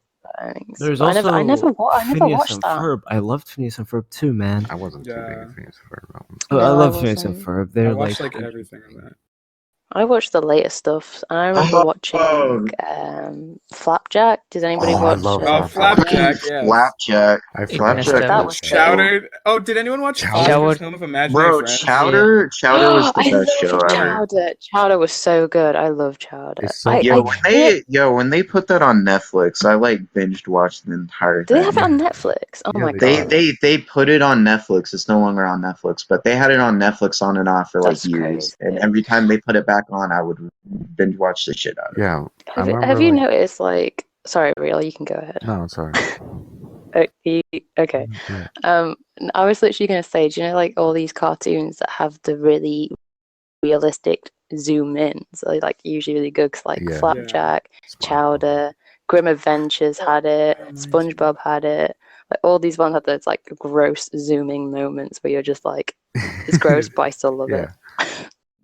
G: Things.
B: There's
G: But
B: also
G: I never
B: Phineas
G: watched
B: and
G: that.
B: Ferb. I loved Phineas and Ferb too, man.
A: I wasn't too big
E: Yeah.
A: a fan of her. That one.
B: I
G: No, I
B: love Phineas and
G: wasn't.
B: Ferb.
E: I
B: They're
E: watched
B: like
E: like everything on that.
G: I watched the later stuff, and I remember
H: Oh,
G: watching Flapjack. Does anybody
A: Oh, I
G: watch?
A: love
E: Oh, Flapjack, yes.
H: Flapjack.
A: I
H: Flapjack
G: That
H: was
G: was
H: so-
E: Chowder. Oh, did anyone watch
A: Chowder?
E: Foster's Home of Imaginary
H: Bro,
E: Friends?
H: Chowder was the
G: I
H: best
G: love
H: show ever.
G: Chowder. Chowder was so good. I love Chowder.
A: It's so
G: I,
H: Yo,
A: good.
H: when they put that on Netflix, I like binged watched the entire
G: do they
H: thing.
G: have it on Netflix? Oh
A: Yeah,
G: my
A: they
G: god.
H: They put it on Netflix. It's no longer on Netflix, but they had it on Netflix on and off for like
G: That's
H: years.
G: crazy.
H: And every time they put it back on, I would binge watch the shit out of it.
A: Yeah, I
G: Have
A: remember.
G: you
A: like,
G: noticed like? Sorry, Real. You can go ahead.
A: No, sorry.
G: Okay.
A: Yeah.
G: I was literally gonna say, do you know like all these cartoons that have the really realistic zoom ins, like usually really good, 'cause, like
A: Yeah.
G: Flapjack,
A: SpongeBob.
G: Chowder, Grim Adventures had it, SpongeBob had it. Like all these ones had those like gross zooming moments where you're just like, it's gross, but I still love it.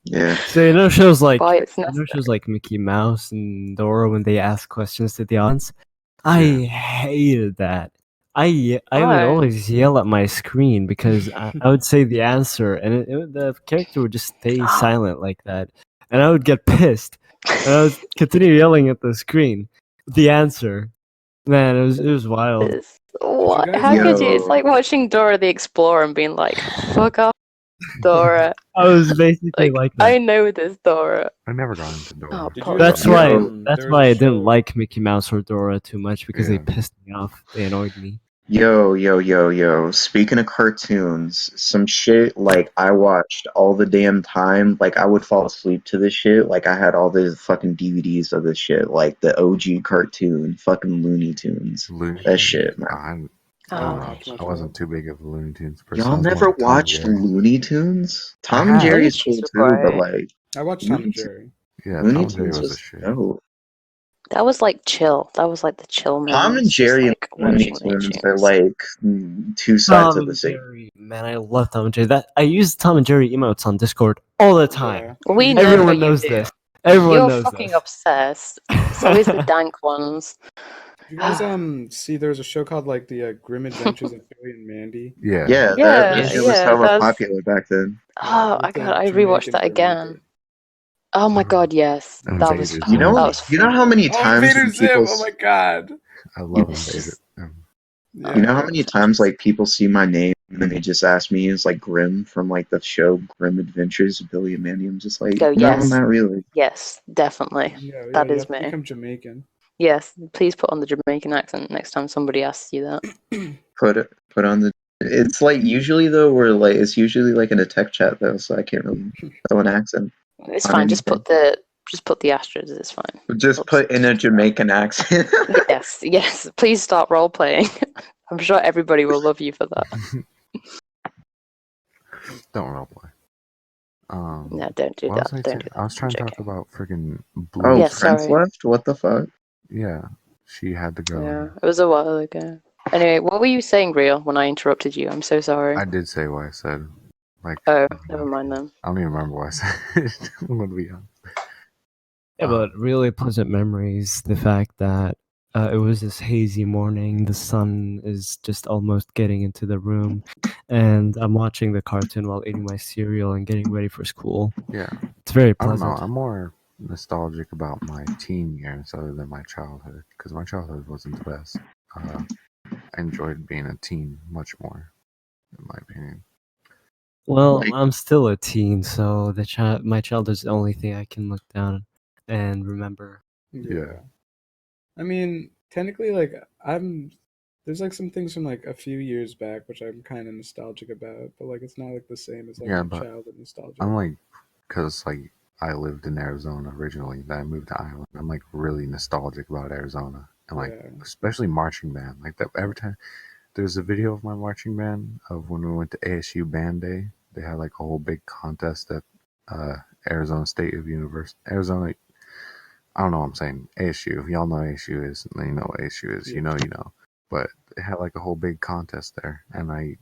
H: Yeah.
B: So you know shows like
G: Why it's
B: you know
G: necessary.
B: shows like Mickey Mouse and Dora when they ask questions to the audience. I hated that. I would
G: Why?
B: always yell at my screen because I would say the answer and the character would just stay silent like that, and I would get pissed and I would continue yelling at the screen. The answer, man, it was wild.
G: What?
E: guys
G: How could you?
H: Yo.
G: It's like watching Dora the Explorer and being like, "Fuck off, Dora."
B: I was basically like that.
G: I know this Dora.
A: I never got into Dora.
G: Oh,
E: Did
G: poor
E: you
B: That's
E: ever-
B: why.
H: Yo,
B: That's
E: there was
B: why
E: a
B: I didn't
E: show-
B: like Mickey Mouse or Dora too much because
A: Yeah.
B: they pissed me off. They annoyed me.
H: Yo. Speaking of cartoons, some shit like I watched all the damn time. Like I would fall asleep to this shit. Like I had all the fucking DVDs of this shit. Like the OG cartoon, fucking Looney Tunes. That shit, man.
E: I
A: wasn't too big of a Looney Tunes person.
H: Y'all never watched Looney Tunes? Tom and
A: have.
H: Jerry
G: Looney
H: is cool
G: Tunes
H: too,
G: were
H: but
G: great.
H: like
E: I watched Tom and Jerry.
A: Yeah,
H: Looney
A: Tom and Jerry
H: Tunes
A: was a
H: was
A: shit.
H: dope.
G: That was like chill. That was like the chill moments.
H: Tom and Jerry
G: just, like,
H: and Looney
G: watching Looney
H: Tunes are
G: Tunes.
H: like two sides of the same.
B: Jerry, man, I love Tom and Jerry. I use Tom and Jerry emotes on Discord all the time.
E: Yeah.
G: We know
B: Everyone
G: you
B: knows
G: do.
B: this. Everyone
G: You're
B: knows
G: fucking
B: this.
G: obsessed. So is the dank ones.
E: You guys see there was a show called like the Grim Adventures of Billy and Mandy.
A: Yeah.
H: That shit was hella popular back then.
G: Oh, I got. I rewatched that again. Oh my god, yes, that was.
H: You know how many
E: Oh,
H: times
E: Invader
H: when
E: Zim!
H: people
E: Oh my god.
A: I love
G: It's
A: Invader.
G: just-
E: Yeah.
H: You know how many times like people see my name and then they just ask me it's like Grim from like the show Grim Adventures of Billy and Mandy. I'm just like,
G: Go,
H: no,
G: yes.
H: not really.
G: Yes, definitely.
E: Yeah,
G: That
E: you
G: is
E: have to
G: me.
E: become Jamaican.
G: Yes, please put on the Jamaican accent next time somebody asks you that.
H: Put on the. It's like usually though we're like it's usually like in a tech chat though, so I can't really throw an accent.
G: It's
H: on
G: fine.
H: anything.
G: Just put the Astros. It's fine.
H: Just put in a Jamaican accent.
G: Yes. Please start role playing. I'm sure everybody will love you for that.
A: Don't roleplay.
G: No, don't do
A: what
G: that.
A: was I
G: Don't do that.
A: I was trying to
G: I'm
A: talk about freaking Blue.
H: Oh,
G: Yes,
H: Prince
G: sorry.
H: left? What the fuck?
A: Yeah, she had to go.
G: Yeah, it was a while ago. Anyway, what were you saying, Real, when I interrupted you? I'm so sorry.
A: I did say what I said. Like,
G: Oh, never mind then.
A: I don't even remember what I said. I'm gonna be honest.
B: Yeah, but really pleasant memories. The fact that it was this hazy morning, the sun is just almost getting into the room, and I'm watching the cartoon while eating my cereal and getting ready for school.
A: Yeah,
B: it's very
A: I don't
B: pleasant.
A: know. I'm more nostalgic about my teen years other than my childhood because my childhood wasn't the best. I enjoyed being a teen much more, in my opinion.
B: Well, I'm still a teen, so my childhood is the only thing I can look down and remember.
E: Yeah. I mean, technically, like, there's like some things from like a few years back which I'm kind of nostalgic about, but like it's not like the same as like childhood nostalgia.
A: I'm like, because like I lived in Arizona originally, then I moved to Ireland. I'm like really nostalgic about Arizona and like especially marching band. Like that every time there's a video of my marching band of when we went to ASU Band Day. They had like a whole big contest at Arizona State of University. Arizona. I don't know what I'm saying. ASU. If y'all know ASU is, then you know what ASU is. You know. But it had like a whole big contest there, and I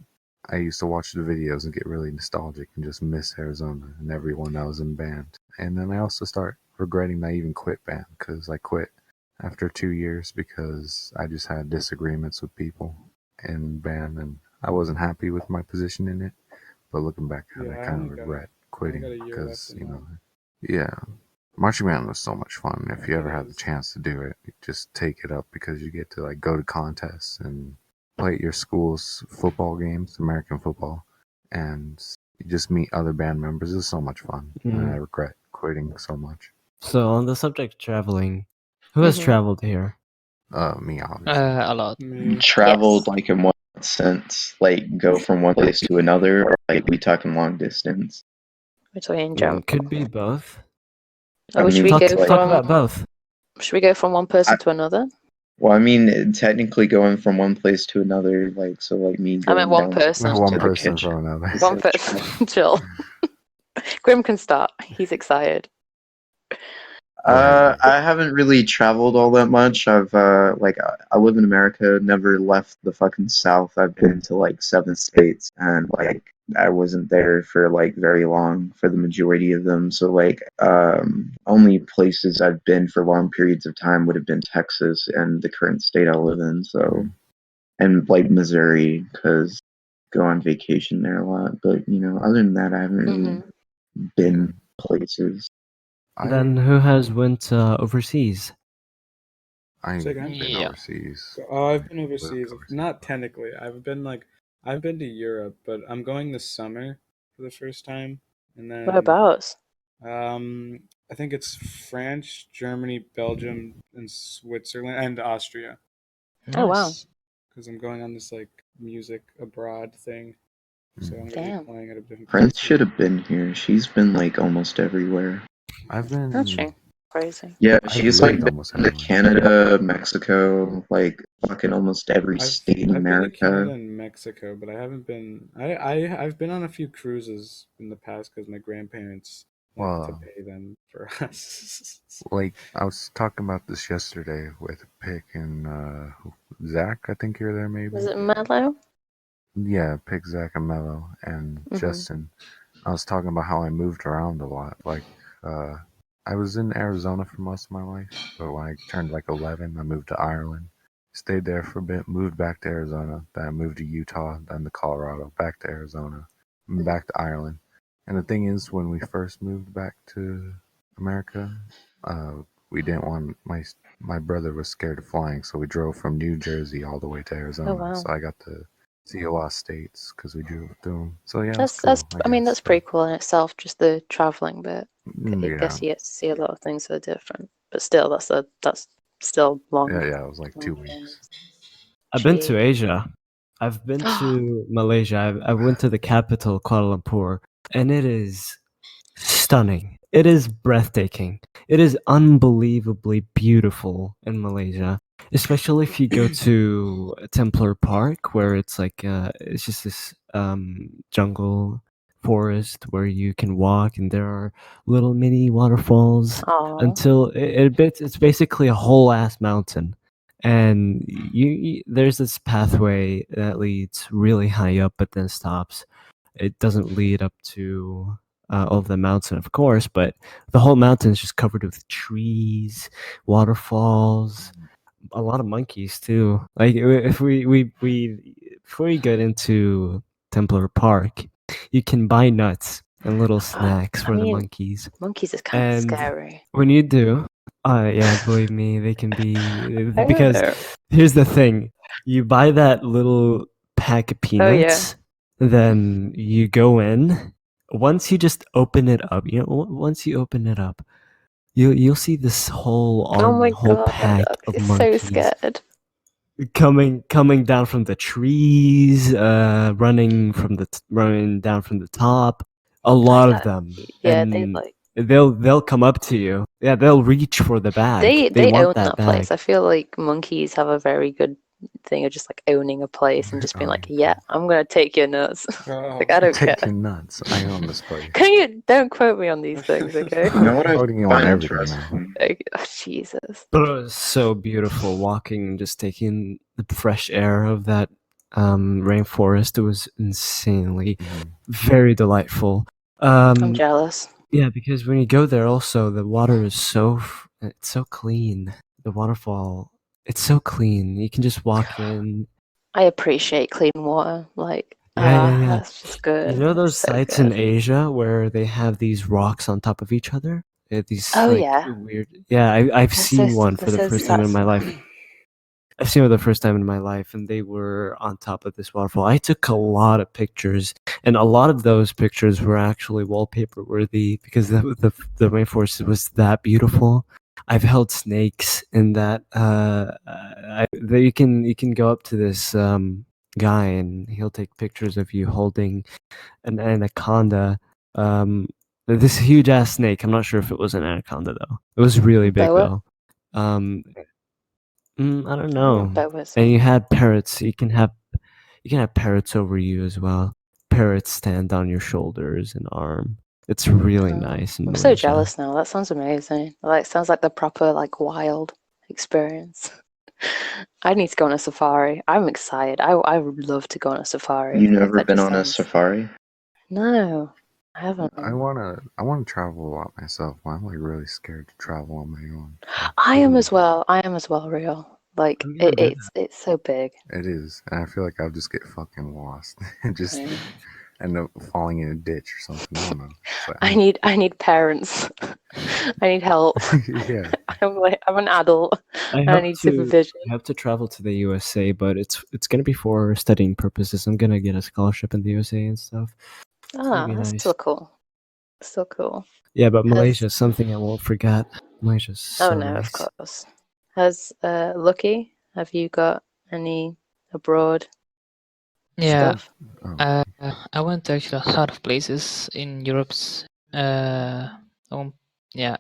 A: used to watch the videos and get really nostalgic and just miss Arizona and everyone that was in band. And then I also start regretting that I even quit band because I quit after 2 years because I just had disagreements with people in band and I wasn't happy with my position in it. But looking back, I kind of regret quitting because marching band was so much fun. If you ever had the chance to do it, just take it up because you get to like go to contests and play at your school's football games, American football, and you just meet other band members. It's so much fun. And I regret quitting so much.
B: So on the subject of traveling, who has traveled here?
A: Me, obviously.
C: A lot.
H: Traveled like in what sense? Like go from one place to another, or like we talking long distance?
G: We're talking jump.
B: Could be both.
G: Should we go
B: talk about both?
G: Should we go from one person to another?
H: Well, I mean, technically going from one place to another, like so, like me.
G: I meant one person.
A: One person from another.
G: One person. Chill. Grim can start. He's excited.
H: I haven't really traveled all that much. I've I live in America, never left the fucking South. I've been to like 7 states, and like I wasn't there for like very long for the majority of them. So like only places I've been for long periods of time would have been Texas and the current state I live in. So and like Missouri, because go on vacation there a lot. But you know, other than that, I haven't really been places.
B: Then who has went overseas?
A: I've been overseas.
E: I've been overseas. Not technically. I've been to Europe, but I'm going this summer for the first time. And then
G: whereabouts?
E: I think it's France, Germany, Belgium, and Switzerland, and Austria.
G: Oh wow!
E: because I'm going on this like music abroad thing. So I'm gonna be
G: Damn.
E: playing at a different
H: Prince
E: places.
H: should have been here. She's been like almost everywhere.
A: I've been.
G: That's crazy.
H: Yeah,
A: I've
H: she's
A: lived
H: like
A: almost
H: been to
A: everywhere.
H: Canada, Mexico, like fucking almost every
E: I've
H: state in
E: I've been to Canada
H: America.
E: and Mexico, but I haven't been. I've been on a few cruises in the past because my grandparents like to
A: Well,
E: pay them for us.
A: like I was talking about this yesterday with Pick and Zach. I think you're there, maybe.
G: Was it Mellow?
A: Yeah, Pick, Zach, and Mello, and Justin. I was talking about how I moved around a lot. Like, I was in Arizona for most of my life, but when I turned like 11, I moved to Ireland. Stayed there for a bit, moved back to Arizona. Then I moved to Utah, then to Colorado, back to Arizona, and back to Ireland. And the thing is, when we first moved back to America, we didn't want my brother was scared of flying, so we drove from New Jersey all the way to Arizona.
G: Oh wow.
A: So I got to see a lot of states because we drove through them. So yeah,
G: That's
A: it was cool.
G: I mean
A: guess,
G: that's pretty cool in itself, just the traveling bit. I
A: Yeah,
G: guess you get to see a lot of things that are different. But still that's still long.
A: yeah, it was like 2
G: long
A: weeks.
G: journeys.
B: I've been to
G: Gee.
B: Asia. I've been to Malaysia. I went to the capital, Kuala Lumpur, and it is stunning. It is breathtaking. It is unbelievably beautiful in Malaysia, especially if you go to Templar Park, where it's like it's just this jungle forest where you can walk, and there are little mini waterfalls
G: Aw.
B: until it's basically a whole ass mountain. And there's this pathway that leads really high up, but then stops. It doesn't lead up to of the mountain, of course, but the whole mountain is just covered with trees, waterfalls, a lot of monkeys too. Like if we before you get into Templar Park, you can buy nuts and little snacks
G: I
B: for the
G: mean,
B: monkeys.
G: monkeys is kind of
B: And
G: scary.
B: when you do, yeah, believe me, they can be
G: I
B: because
G: know.
B: here's the thing: you buy that little pack of
G: Oh yeah.
B: peanuts, then you go in. Once you just open it up, once you open it up, you'll see this whole
G: Oh my
B: whole
G: god,
B: pack
G: I'd
B: of
G: be so
B: monkeys
G: scared.
B: coming down from the trees, running down from the top. A lot of them,
G: Yeah, they
B: and
G: like
B: they'll come up to you. Yeah, they'll reach for the bag. They
G: they
B: want
G: own
B: that
G: that place.
B: bag.
G: I feel like monkeys have a very good thing of just like owning a place and just being like, yeah, I'm gonna take your nuts. Like I don't care.
A: Taking nuts. I own this place.
G: Can you don't quote me on these things, okay?
H: You know what I
A: Quoting you on
H: find
A: everything now.
H: interesting?
G: Like, oh, Jesus.
B: But it was so beautiful walking and just taking the fresh air of that rainforest. It was insanely very delightful.
G: I'm jealous.
B: Yeah, because when you go there, also the water is it's so clean. The waterfall, it's so clean. You can just walk in.
G: I appreciate clean water. Like,
B: Yeah.
G: that's just good.
B: You know those
G: So
B: sites
G: good.
B: in Asia where they have these rocks on top of each other? These
G: Oh
B: like
G: yeah.
B: weird. Yeah, I've seen one for the first time in my life. I've seen it the first time in my life, and they were on top of this waterfall. I took a lot of pictures, and a lot of those pictures were actually wallpaper worthy because the rainforest was that beautiful. I've held snakes in that. You can go up to this guy, and he'll take pictures of you holding an anaconda. This huge ass snake. I'm not sure if it was an anaconda though. It was really big
G: Boa?
B: though. Um, I don't
G: Oh,
B: know.
G: boas.
B: And you had parrots. You can have parrots over you as well. Parrots stand on your shoulders and arm. It's really nice in
G: I'm so
B: Malaysia.
G: jealous now. That sounds amazing. Like, sounds like the proper like wild experience. I need to go on a safari. I'm excited. I would love to go on a safari.
H: You
G: Like
H: never
G: that
H: been
G: just
H: on a
G: sounds.
H: safari?
G: No, I haven't.
A: I wanna travel a lot myself, but I'm like really scared to travel on my own.
G: I am as well. I am as well, real. Like
B: I've never done
G: it's so big.
A: It is, and I feel like I'll just get fucking lost and just
G: Yeah.
A: end up falling in a ditch or something. I don't know. But
G: I need parents. I need help.
A: yeah.
G: I'm an adult.
B: I
G: I need supervision.
B: have to travel to the USA, but it's gonna be for studying purposes. I'm gonna get a scholarship in the USA and stuff. It's gonna be
G: That's
B: nice.
G: still cool. Still cool.
B: Yeah, but Malaysia is something I won't forget. Malaysia's so
G: Oh no,
B: nice.
G: of course. Has Lucky, have you got any abroad
C: Yeah,
G: stuff?
C: I went to actually a lot of places in Europe's, yeah,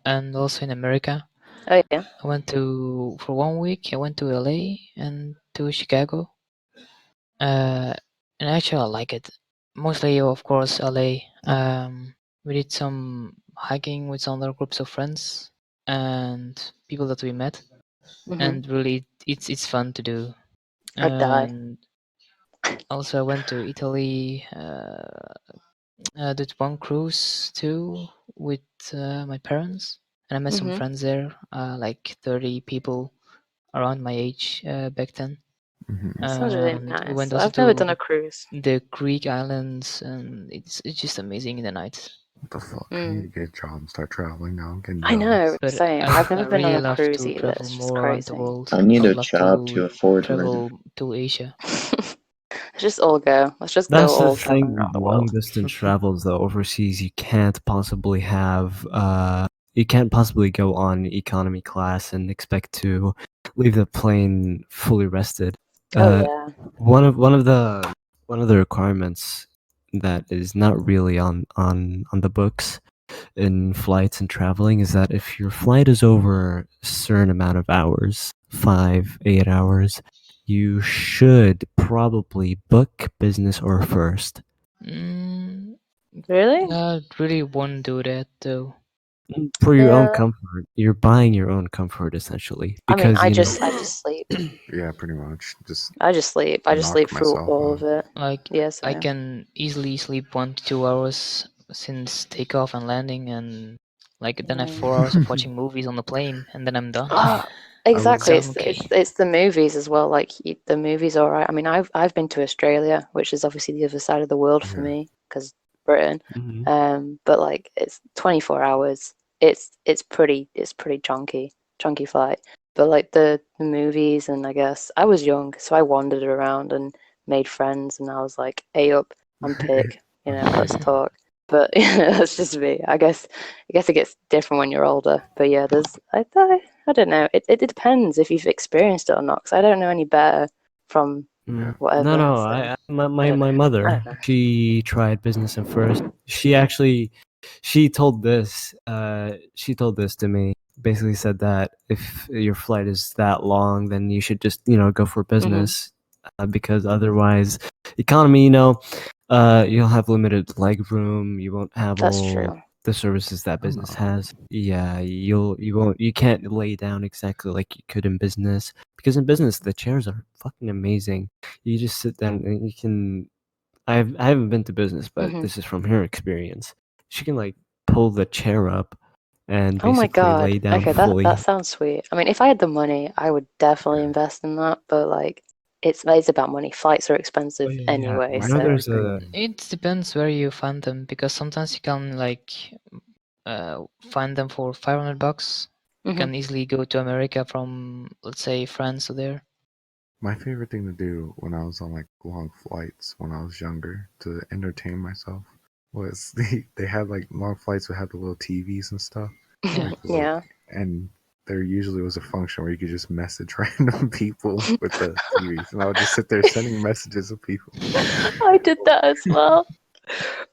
C: and also in America.
G: Oh yeah.
C: I went to for 1 week. I went to LA and to Chicago. And actually I like it. Mostly, of course, LA. We did some hiking with some other groups of friends and people that we met,
G: Mhm.
C: and really, it's fun to do.
G: I'd die.
C: And also, I went to Italy. Did one cruise too with my parents, and I met some
G: Mhm.
C: friends there. Like 30 people around my age back then.
A: Mhm.
G: Sounds really
C: And we
G: nice.
C: went also
G: I've never done
C: to
G: a cruise.
C: the Greek islands, and it's just amazing in the night.
A: What the fuck? I need to get a job and start traveling now. I'm getting
G: I know,
C: But
G: same.
C: I,
G: I've never
C: I
G: been on
C: really
G: a
C: love
G: cruise
C: to
G: either.
C: travel
G: It's just
C: more around the
G: crazy.
C: world.
H: I need
C: I
H: a
C: would love
H: job to
C: to
H: afford rent.
C: travel to Asia.
G: Let's just all go. Let's just
B: That's
G: go
B: the
G: all traveling
B: thing
G: around
B: with
G: the world.
B: long distance travels though overseas. You can't possibly have you can't possibly go on economy class and expect to leave the plane fully rested.
G: Oh yeah.
B: One of the requirements that is not really on the books in flights and traveling is that if your flight is over a certain amount of hours, 5, 8 hours, you should probably book business or first.
C: Mm,
G: Really?
C: I really won't do that though.
B: For your own
G: Yeah.
B: comfort. You're buying your own comfort essentially.
G: I mean,
B: Because
G: I just sleep.
A: Yeah, pretty much. Just
G: I just sleep. I just
A: knock
G: sleep through
A: myself
G: all
A: out.
G: of it.
C: Like
G: Yeah,
C: I
G: same.
C: can easily sleep 1 to 2 hours since takeoff and landing, and like then I have 4 hours of watching movies on the plane, and then I'm done.
G: Ah,
C: So
G: exactly.
C: I'm okay.
G: It's the movies as well. Like the movies, all right. I mean, I've been to Australia, which is obviously the other side of the world for
A: Yeah.
G: me because Britain.
B: Mhm.
G: But like it's 24 hours. It's pretty chunky flight. But like the movies, and I guess I was young, so I wandered around and made friends, and I was like, "Hey up, I'm Pig. You know, let's talk." But that's just me. I guess it gets different when you're older. But yeah, I don't know. It depends if you've experienced it or not. Because I don't know any better from
A: Yeah.
G: whatever.
B: No,
G: So,
B: my
G: I don't
B: my
G: know. I
B: mother,
G: don't know.
B: she tried business at first. She told this to me. Basically said that if your flight is that long, then you should just go for business, because otherwise, economy, you'll have limited leg room. You won't have
G: That's
B: all
G: true.
B: the services that
A: Oh,
B: business
A: no.
B: has. Yeah, you can't lay down exactly like you could in business, because in business the chairs are fucking amazing. You just sit down and you can. I haven't been to business, but
G: Mhm.
B: this is from her experience. She can like pull the chair up and
G: Oh my
B: basically
G: God.
B: lay down
G: Okay, that
B: fully.
G: sounds sweet. I mean, if I had the money, I would definitely invest in that. But like, it's about money. Flights are expensive
B: Yeah,
G: anyway.
A: My
G: So
B: there's
A: favorite thing.
C: It depends where you find them, because sometimes you can like find them for $500. You can easily go to America from, let's say, France to there.
A: My favorite thing to do when I was on like long flights when I was younger to entertain myself was they had like long flights would have the little TVs and stuff.
C: Yeah.
G: yeah.
A: And there usually was a function where you could just message random people with the TVs, and I would just sit there sending messages to people.
G: I did that as well.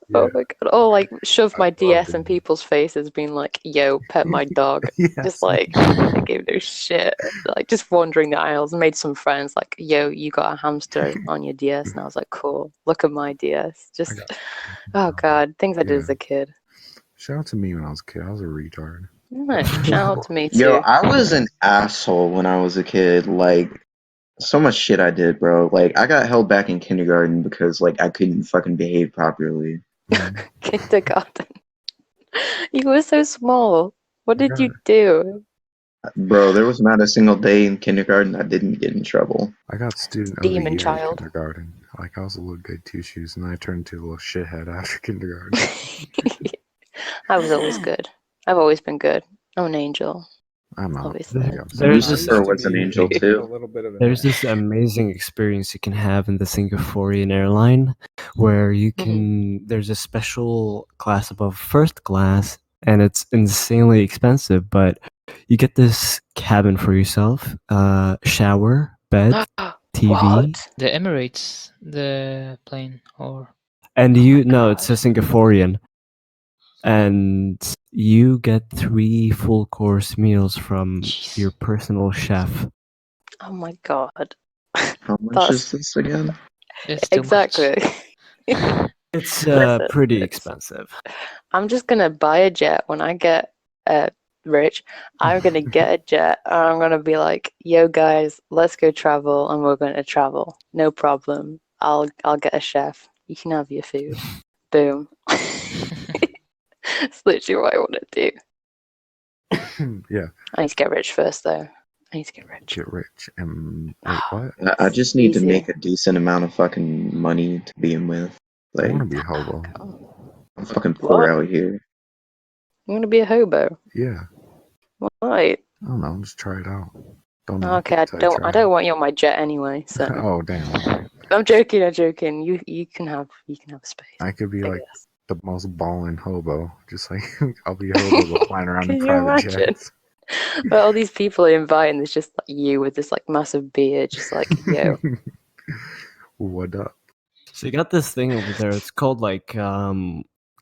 A: Yeah,
G: Oh my God. Or like shove
A: I
G: my
A: loved
G: DS in
A: it.
G: people's faces, being like, yo, pet my dog.
A: Yes.
G: Just like, I gave no shit. Like just wandering the aisles, made some friends, like, yo, you got a hamster on your DS. And I was like, cool, look at my DS.
A: I
G: Just,
A: got
G: oh God, things I did
A: Yeah.
G: as a kid.
A: Shout out to me when I was a kid. I was a retard.
G: Nice. Shout out to me
H: Yo,
G: too.
H: I was an asshole when I was a kid. Like, so much shit I did, bro. Like, I got held back in kindergarten because, like, I couldn't fucking behave properly.
G: Kindergarten. You were so small. What did you do?
H: Bro, there was not a single day in kindergarten I didn't get in trouble.
A: I got student of the
G: Demon
A: year in
G: child.
A: kindergarten. Like I was a little good two shoes, and then I turned into a little shithead after kindergarten.
G: I was always good. I've always been good. I'm an angel.
A: I'm not.
G: Obviously.
A: Yeah, I'm
B: There's
A: sorry.
B: this
E: I used to
H: was an
E: be
H: angel
E: a
H: too.
E: little bit of an
B: There's
E: ass.
B: this amazing experience you can have in the Singaporean airline where you can there's a special class above first class, and it's insanely expensive, but you get this cabin for yourself, shower, bed, TV.
G: What?
C: The Emirates, the plane, or
B: And
G: Oh my
B: no, it's a Singaporean. And you get 3 full course meals from
C: jeez.
B: your personal chef.
G: Oh my god.
H: How much
G: That's
H: is this again?
C: That's too
G: exactly.
C: much.
B: It's
G: Listen,
B: pretty
G: it's-
B: expensive.
G: I'm just gonna buy a jet when I get rich. I'm gonna get a jet and I'm gonna be like, yo guys, let's go travel and we're gonna travel. No problem. I'll get a chef. You can have your food. Boom. It's literally what I want to do.
A: Yeah,
G: I need to get rich first though. I need to get rich.
A: get rich. And wait, what?
H: I just need to
G: Easy.
H: make a decent amount of fucking money to begin with.
A: I
H: Like,
A: want to be a hobo.
H: I'm fucking poor
G: What?
H: out here.
G: I'm gonna be a hobo.
A: Yeah,
G: Why?
A: I don't know. Just try it out. Don't know.
G: Okay, I don't want you on my jet anyway. So
A: Oh damn! Alright.
G: I'm joking. I'm joking. You can have space.
A: I could be
G: I
A: like
G: guess.
A: the most ballin' hobo. Just like I'll be a hobo but flying around in
G: Can you
A: private
G: imagine?
A: jets.
G: But all these people are inviting, there's just like you with this like massive beard, just like yo.
A: What up?
B: So you got this thing over there. It's called like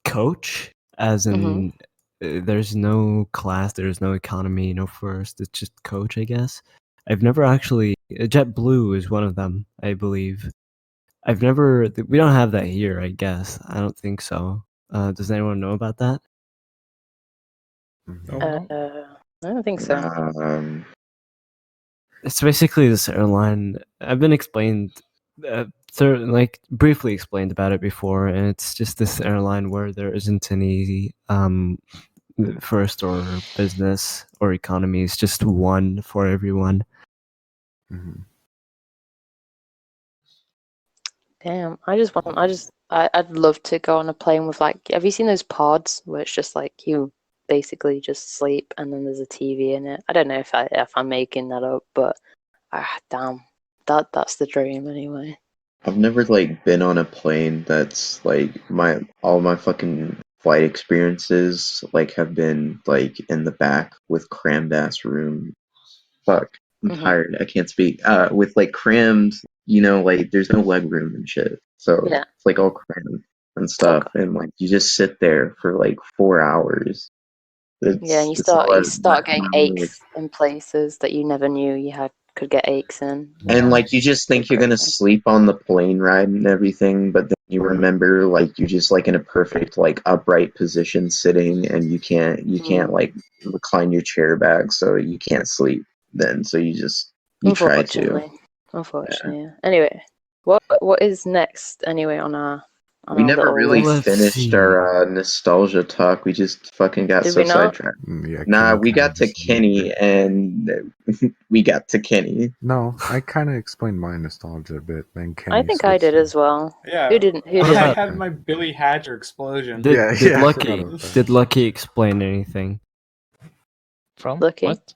B: coach, as in there's no class, there's no economy, no first. It's just coach, I guess. I've never actually. JetBlue is one of them, I believe. I've never. We don't have that here, I guess. I don't think so. Does anyone know about that?
E: Oh, no.
G: I don't think so.
B: It's basically this airline. I've been explained, like briefly explained about it before, and it's just this airline where there isn't any first or business or economy. It's just one for everyone.
A: Mm-hmm.
G: Damn, I'd love to go on a plane with like, have you seen those pods where it's just like you basically just sleep and then there's a TV in it? I don't know if I'm making that up, but damn, that's the dream anyway.
H: I've never like been on a plane that's like all my fucking flight experiences like have been like in the back with crammed ass room. Fuck. I'm tired. I can't speak. With like crammed, like there's no leg room and shit. So
G: Yeah.
H: it's like all crammed and stuff, and like you just sit there for like 4 hours.
G: Yeah, and you
H: It's not
G: start getting
H: not really-
G: aches in places that you never knew you could get aches in.
H: And like you just think you're gonna
G: Depressing.
H: sleep on the plane ride and everything, but then you remember like you're just like in a perfect like upright position sitting, and you can't like recline your chair back, so you can't sleep then. So you try to.
G: Unfortunately, yeah. Anyway, what is next anyway on our
H: We never
G: little
H: really
G: list?
B: Let's
H: finished
B: see.
H: our nostalgia talk. We just fucking got
G: Did
H: so
G: we not?
H: sidetracked.
A: Yeah,
H: Nah,
A: Kenny
H: we
A: kinda
H: got to
A: just
H: Kenny, and we got to Kenny.
A: No, I kind of explained my nostalgia a bit. Then Kenny
G: I think I
A: switched
G: did
A: in.
G: as well.
E: Yeah.
G: Who didn't? Who
E: I
G: didn't?
E: had my Billy Hatcher explosion.
B: Did
A: Yeah,
B: did
A: I
B: Lucky
A: forgot about that.
B: did Lucky explain anything?
C: From
G: Lucky?
C: what?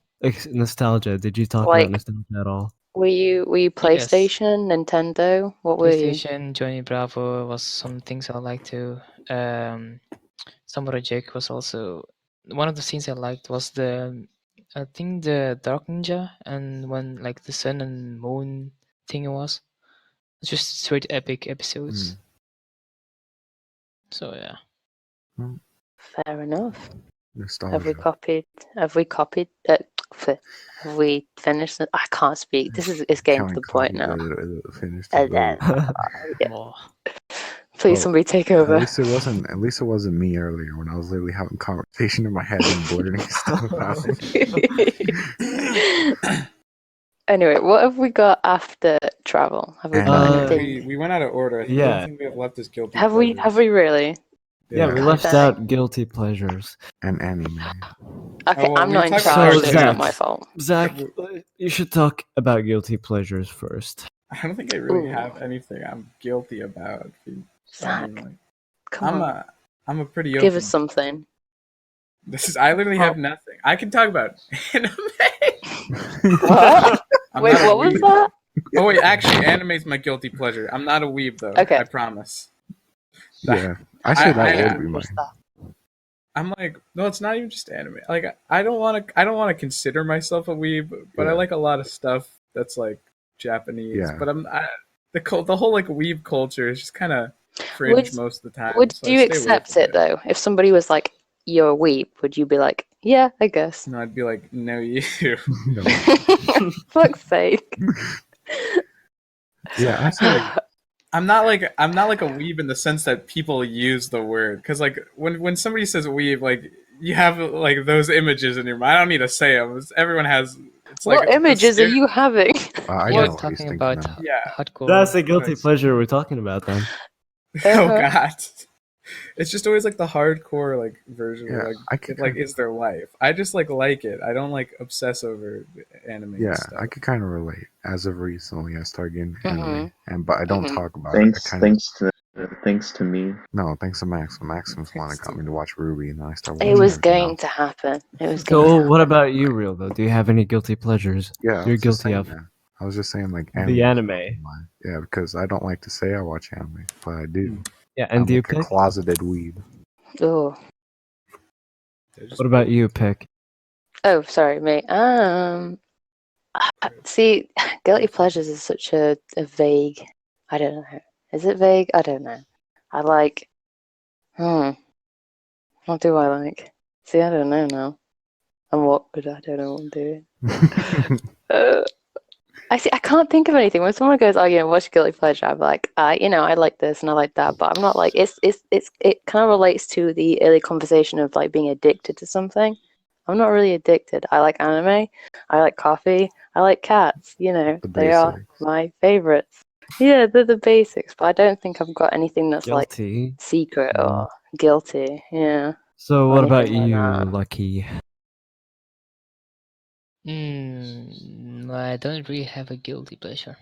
B: Nostalgia. Did you talk
G: Like-
B: about nostalgia at all?
G: Were you PlayStation, Nintendo? What were you?
C: PlayStation, Johnny Bravo was some things I liked too. Samurai Jack was also one of the scenes I liked was I think the Dark Ninja, and when like the sun and moon thing was. It's just straight epic episodes. So yeah.
G: Fair enough.
A: Nostalgia.
G: Have we copied? Have we copied? Have we finished? I can't speak. It's getting to the point now.
A: Finished.
G: Yeah.
C: More.
G: Please,
A: Well,
G: somebody take
A: At
G: over.
A: least it wasn't me earlier when I was literally having conversation in my head and blurting stuff out.
G: Anyway, what have we got after travel? Have we got anything?
E: We went out of order. I think the
B: Yeah.
E: only thing we have left is guilty.
G: Have we really?
B: Yeah, we
A: Yeah.
B: left
G: God
B: out guilty pleasures.
A: And anime.
G: Okay,
E: Oh, well,
G: I'm
E: we
G: not in
E: talked about
G: charge.
B: So,
G: So it's
B: Zach-
G: not my fault.
B: Zach, you should talk about guilty pleasures first.
E: I don't think I really
G: Ooh.
E: have anything I'm guilty about.
G: Zach,
E: Like,
G: come on,
E: I'm a pretty
G: give
E: open.
G: us something.
E: I literally have
G: Oh.
E: nothing. I can talk about anime.
G: What?
E: I'm
G: Wait,
E: not a
G: what was
E: weeb.
G: that?
E: Oh wait, actually, anime's my guilty pleasure. I'm not a weeb though.
G: Okay.
E: I promise.
A: Yeah, I say that
E: I-
A: would be mine.
G: What's that?
E: I'm like, no, it's not even just anime. Like, I don't want to consider myself a weeb, but I
A: Yeah.
E: like a lot of stuff that's like Japanese.
A: Yeah.
E: But the whole like weeb culture is just kind of cringe most of the time.
G: Would
E: so I
G: you
E: stay away
G: accept
E: from
G: it though? If somebody was like, "You're a weeb," would you be like, "Yeah, I guess"?
E: No, I'd be like, no, you.
A: No.
G: Fuck's sake.
A: Yeah, I feel like
E: I'm not like a weeb in the sense that people use the word, because like when somebody says weeb, like you have like those images in your mind. I don't need to say them. Everyone has. It's like
G: What images are you having?
A: I
C: You're
A: know what he's
C: talking
A: thinking
C: about
A: of.
E: Yeah.
C: hardcore.
B: That's a guilty
E: Nice.
B: pleasure we're talking about then.
E: Oh god. It's just always like the hardcore like version
A: Yeah,
E: where
A: I
E: like
A: could
E: it like
A: kinda-
E: is their life. I just like it. I don't like obsess over anime
A: Yeah,
E: stuff.
A: I could kind of relate. As of recently, I started getting
G: Mhm.
A: anime, but I don't
G: Mhm.
A: talk about it. I
H: Thanks to me.
A: No, thanks to Max. Maxim's one that got me to watch Ruby, and then I started
G: It
A: watching
G: was
A: everything
G: going
A: else.
G: to happen. It was going to
B: So,
G: happen.
B: what about you, Real, though? Do you have any guilty pleasures
A: Yeah, I
B: you're
A: was just
B: guilty
A: saying
B: of?
A: that. I was just saying like
B: The anime.
A: Yeah, because I don't like to say I watch anime, but I do.
B: Yeah, and
A: I'm
B: do you
A: like a
B: pick?
A: closeted weeb.
G: Oh.
B: What about you, Pick?
G: Oh, sorry, mate. See, guilty pleasures is such a vague. I don't know. Is it vague? I don't know. I like. What do I like? See, I don't know now. I'm awkward. I don't know what I'm doing. I can't think of anything. When someone goes, "Oh, what's your guilty pleasure?" I'm like, I like this and I like that, but I'm not like it kind of relates to the early conversation of like being addicted to something. I'm not really addicted. I like anime. I like coffee. I like cats.
A: The
G: They are
A: basics.
G: my favorites. Yeah, they're the basics, but I don't think I've got anything that's like
B: Guilty.
G: secret or guilty. Yeah.
B: So,
G: or
B: what about
G: anything like
B: you,
G: that.
B: Lucky?
C: I don't really have a guilty pleasure.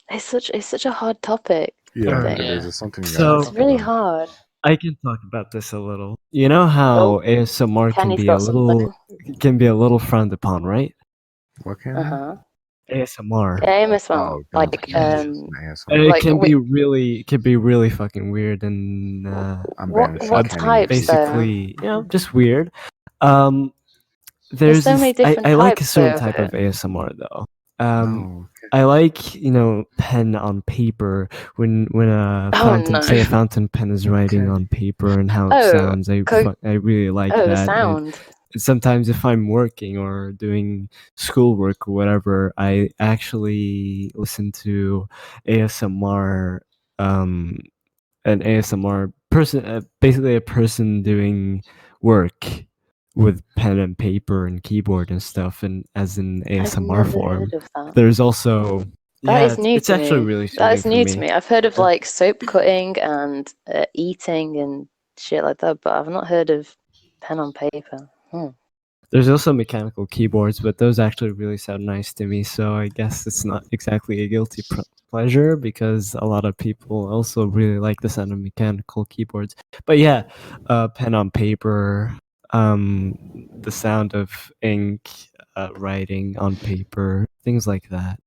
G: It's such a hard topic.
A: Yeah,
G: think.
A: it is.
C: Yeah.
A: It's something you
B: So-
A: gotta
G: It's
A: talk
G: really
A: about.
G: hard.
B: I can talk about this a little. You know how ASMR can
G: Kenny's
B: be
G: got
B: a little frowned upon, right?
A: What can
G: Uh huh.
B: ASMR.
G: AMSR.
A: Oh,
G: Like
A: ASMR.
B: And it
G: Like,
B: can
G: wait.
B: be really fucking weird and
A: I'm
G: what
A: banishing
G: what
A: Kenny
G: types though?
B: basically, just weird.
G: There's so many different
B: I like a
G: types
B: certain
G: though.
B: type of ASMR though.
A: Oh,
B: I like pen on paper when a
G: Oh,
B: fountain
G: no.
B: say a fountain pen is writing
A: Okay.
B: on paper and how it
G: Oh,
B: sounds. I really like
G: the
B: that.
G: sound.
B: And sometimes if I'm working or doing schoolwork or whatever, I actually listen to ASMR. An ASMR person, basically a person doing work with pen and paper and keyboard and stuff, and as an
G: I've
B: ASMR
G: never
B: form.
G: heard of that.
B: There's also
G: That is new
B: it's
G: to
B: actually
G: me.
B: really
G: That
B: soothing
G: is
B: for
G: new
B: me.
G: to me. I've heard of like soap cutting and eating and shit like that, but I've not heard of pen on paper.
B: There's also mechanical keyboards, but those actually really sound nice to me. So I guess it's not exactly a guilty pleasure because a lot of people also really like the sound of mechanical keyboards. But yeah, pen on paper, the sound of ink, writing on paper, things like that.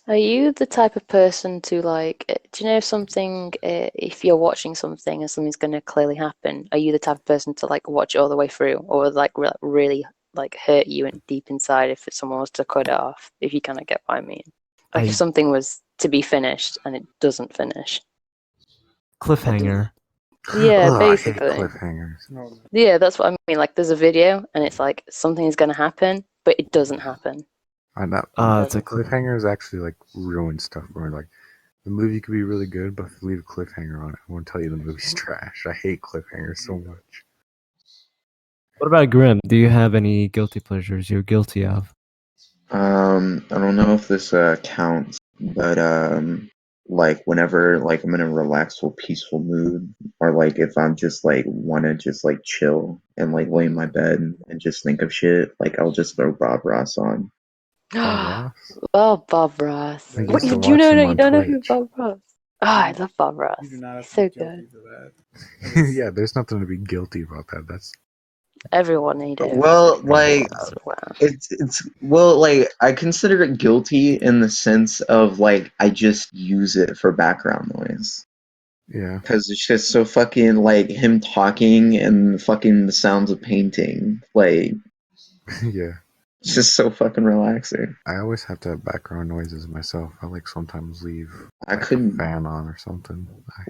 G: Are you the type of person to like? Do you know something? If you're watching something and something's going to clearly happen, are you the type of person to like watch it all the way through, or like really like hurt you and deep inside if someone was to cut it off? If you kind of get what I mean, like if something was to be finished and it doesn't finish.
B: Cliffhanger.
G: Yeah,
A: Ugh,
G: basically.
A: I hate cliffhangers.
G: Yeah, that's what I mean. Like there's a video and it's like something is going to happen, but it doesn't happen.
B: It's a
A: cliffhangers actually like ruin stuff. Where like the movie could be really good, but if you leave a cliffhanger on it, I won't tell you the movie's trash. I hate cliffhangers so much.
B: What about Grim? Do you have any guilty pleasures you're guilty of?
H: I don't know if this counts, but like whenever like I'm in a relaxful, peaceful mood, or like if I'm just like wanna just like chill and like lay in my bed and just think of shit, like I'll just throw Bob Ross on.
A: Bob Ross?
G: Oh, Bob Ross.
E: I
G: What,
E: used to
G: do you
A: watch
G: know
A: him
G: that you
A: on
G: don't know who
A: Twitch.
G: Bob Ross? Oh, I love Bob Ross.
E: You do not have
G: He's
E: to
G: so
E: be guilty
G: good.
E: for that.
A: Yeah, there's nothing to be guilty about that. That's
G: Everyone needed.
H: Well, like
G: Wow.
H: it's well, like I consider it guilty in the sense of like I just use it for background noise.
A: yeah.
H: Because it's just so fucking like him talking and fucking the sounds of painting. Like
A: Yeah.
H: It's just so fucking relaxing.
A: I always have to have background noises myself. I like sometimes leave
H: I
A: like a
H: couldn't
A: fan on or something.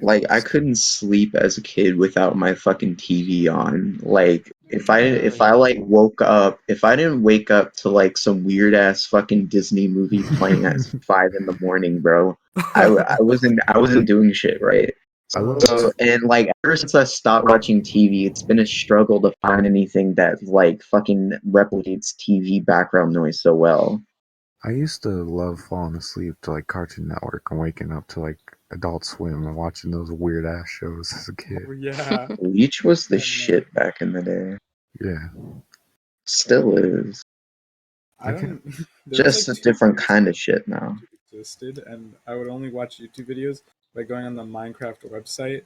H: I couldn't sleep as a kid without my fucking TV on. Like if I like woke up, if I didn't wake up to like some weird ass fucking Disney movie playing at 5 in the morning, bro, I wasn't doing shit right.
A: I love
H: So and like ever since I stopped watching TV, it's been a struggle to find anything that like fucking replicates TV background noise so well.
A: I used to love falling asleep to like Cartoon Network and waking up to like Adult Swim and watching those weird ass shows as a kid.
E: Oh, yeah.
H: Bleach was the
E: And,
H: shit back in the day.
A: Yeah.
H: Still is.
E: I
A: Okay.
E: don't. There was,
H: Just
E: like,
H: a
E: 2
H: different
E: years
H: kind of shit now.
E: YouTube existed, and I would only watch YouTube videos by going on the Minecraft website.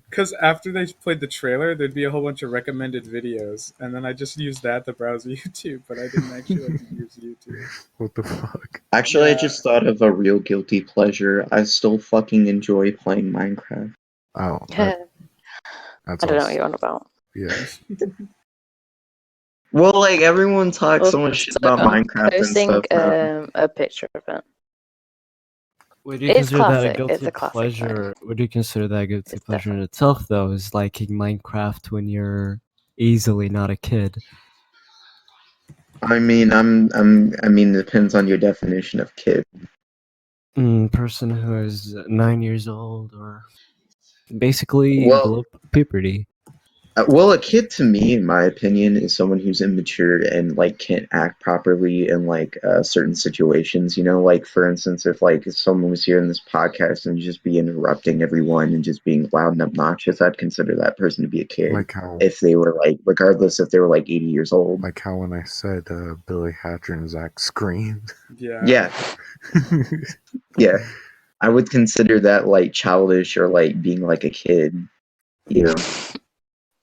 E: Because after they played the trailer, there'd be a whole bunch of recommended videos, and then I just used that to browse YouTube, but I didn't actually like use YouTube.
A: What the fuck?
H: Actually, I
E: Yeah.
H: just thought of a real guilty pleasure. I still fucking enjoy playing Minecraft.
A: Oh,
G: I
A: that's
G: don't know what
A: awesome.
G: you're on about.
A: Yeah.
H: Well, like everyone talks so
G: Also,
H: much shit about
G: I'm
H: Minecraft and
G: posting
H: stuff now.
G: a picture of it.
B: Would you
G: It's
B: consider that a
G: classic.
B: guilty
G: It's a classic
B: pleasure? Would you consider that a guilty
G: It's
B: pleasure in
G: different.
B: itself, though, is liking Minecraft when you're easily not a kid?
H: I mean, I mean, it depends on your definition of kid.
B: Person who is 9 years old or basically
H: Well,
B: below puberty.
H: Well, a kid to me, in my opinion, is someone who's immature and like can't act properly in like certain situations. You know, like for instance, if someone was here in this podcast and just be interrupting everyone and just being loud and obnoxious, I'd consider that person to be a kid.
A: Like how
H: If they were like, regardless if they were like 80 years old.
A: like how when I said Billy Hatcher and Zach screamed.
E: Yeah.
H: Yeah, yeah, I would consider that like childish or like being like a kid. You know.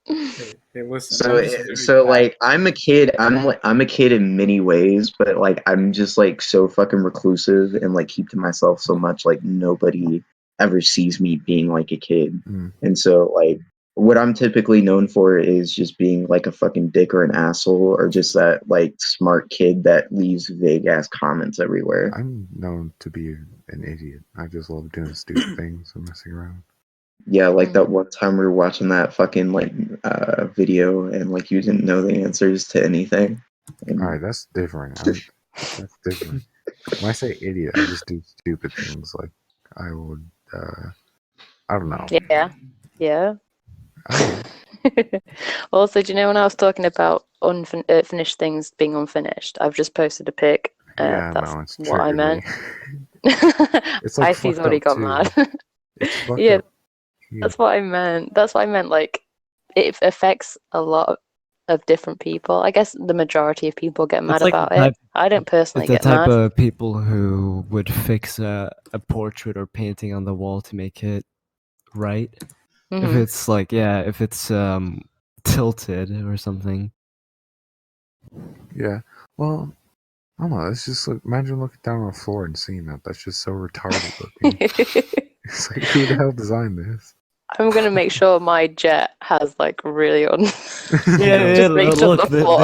E: Hey, listen.
H: So,
E: I'm just very
H: so
E: bad.
H: like I'm a kid. I'm a kid in many ways, but like I'm just like so fucking reclusive and like keep to myself so much. Like nobody ever sees me being like a kid,
A: Mm.
H: and so like what I'm typically known for is just being like a fucking dick or an asshole or just that like smart kid that leaves vague ass comments everywhere.
A: I'm known to be an idiot. I just love doing stupid things and messing around.
H: Yeah, like that one time we were watching that fucking like video and like you didn't know the answers to anything. And
A: All right, that's different. That's different. When I say idiot, I just do stupid things. Like I would, I don't know.
G: Yeah. Yeah.
A: I don't know.
G: Also, do you know when I was talking about finished things being unfinished? I've just posted a pic.
A: Yeah,
G: That's
A: no, it's
G: what I
A: triggered
G: meant.
A: me. It's like
G: Icy's
A: fucked
G: already
A: up
G: got
A: too.
G: mad.
A: It's fucked
G: Yeah,
A: up. Yeah.
G: that's what I meant. That's what I meant. Like, it affects a lot of different people. I guess the majority of people get mad
B: like the
G: about
B: type-
G: it. I don't personally
B: It's the
G: get
B: type
G: mad.
B: of people who would fix a portrait or painting on the wall to make it right. If
G: Mhm.
B: it's like, yeah, if it's tilted or something.
A: Yeah. Well, I don't know. It's just like, imagine looking down on the floor and seeing that. That's just so retarded looking. It's like, who the hell designed this?
G: I'm gonna make sure my jet has like really on.
B: Yeah,
G: Just reach on
B: look,
G: the floor.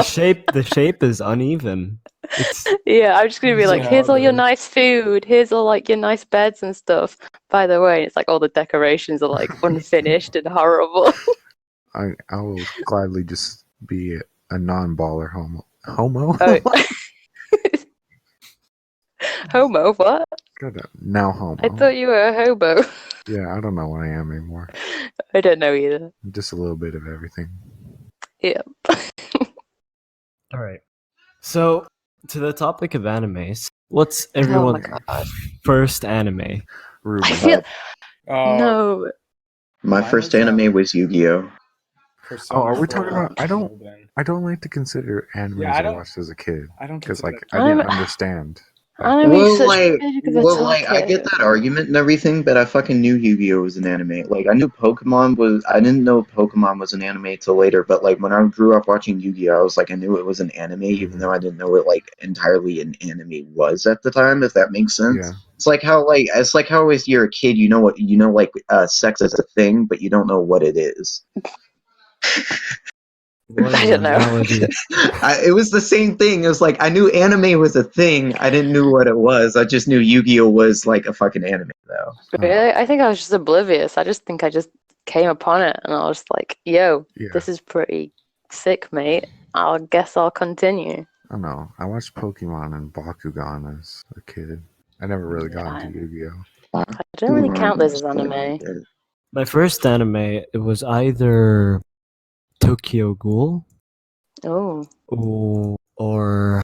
B: the shape is uneven. It's
G: Yeah, I'm just gonna be like,
E: Yeah,
G: here's all your
E: dude.
G: nice food, here's all like your nice beds and stuff. By the way, it's like all the decorations are like unfinished and horrible.
A: I will gladly just be a non-baller homo. Homo?
G: Oh. Homo, what?
A: God, now homo.
G: I thought you were a hobo.
A: Yeah, I don't know what I am anymore.
G: I don't know either.
A: Just a little bit of everything.
G: Yeah.
B: all right. So, to the topic of animes, what's
G: Oh my
B: everyone's
G: god.
B: first anime?
A: Ruby.
G: I feel
E: Oh,
G: no.
H: my
E: Mine
H: first
E: was,
H: anime was Yu-Gi-Oh.
E: Persona
A: are we
E: 4
A: talking about- I don't-
E: Golden.
A: I don't like to consider animes
E: Yeah, I
A: I
E: don't-
A: watched as a kid
E: I don't
A: because
E: consider
A: like
E: that-
A: I didn't
G: I'm-
A: understand.
G: Anime's such a big of a
H: I get
G: topic.
H: that argument and everything, but I fucking knew Yu-Gi-Oh was an anime. Like I knew Pokemon was. I didn't know Pokemon was an anime till later. But like when I grew up watching Yu-Gi-Oh, I was like I knew it was an anime, even though I didn't know it like entirely an anime was at the time. If that makes sense.
A: Yeah.
H: It's like how always you're a kid, sex is a thing, but you don't know what it is.
B: What
G: I
B: an
G: don't know.
B: analogy.
H: It was the same thing. It was like I knew anime was a thing. I didn't know what it was. I just knew Yu-Gi-Oh was like a fucking anime though.
G: Really? I think I was just oblivious. I just think I just came upon it and I was like, yo,
A: Yeah.
G: this is pretty sick, mate. I guess I'll continue.
A: I don't know. I watched Pokemon and Bakugan as a kid. I never really got into Yu-Gi-Oh.
G: I don't really count those as anime.
B: My first anime, it was either Tokyo Ghoul
G: Oh,
B: or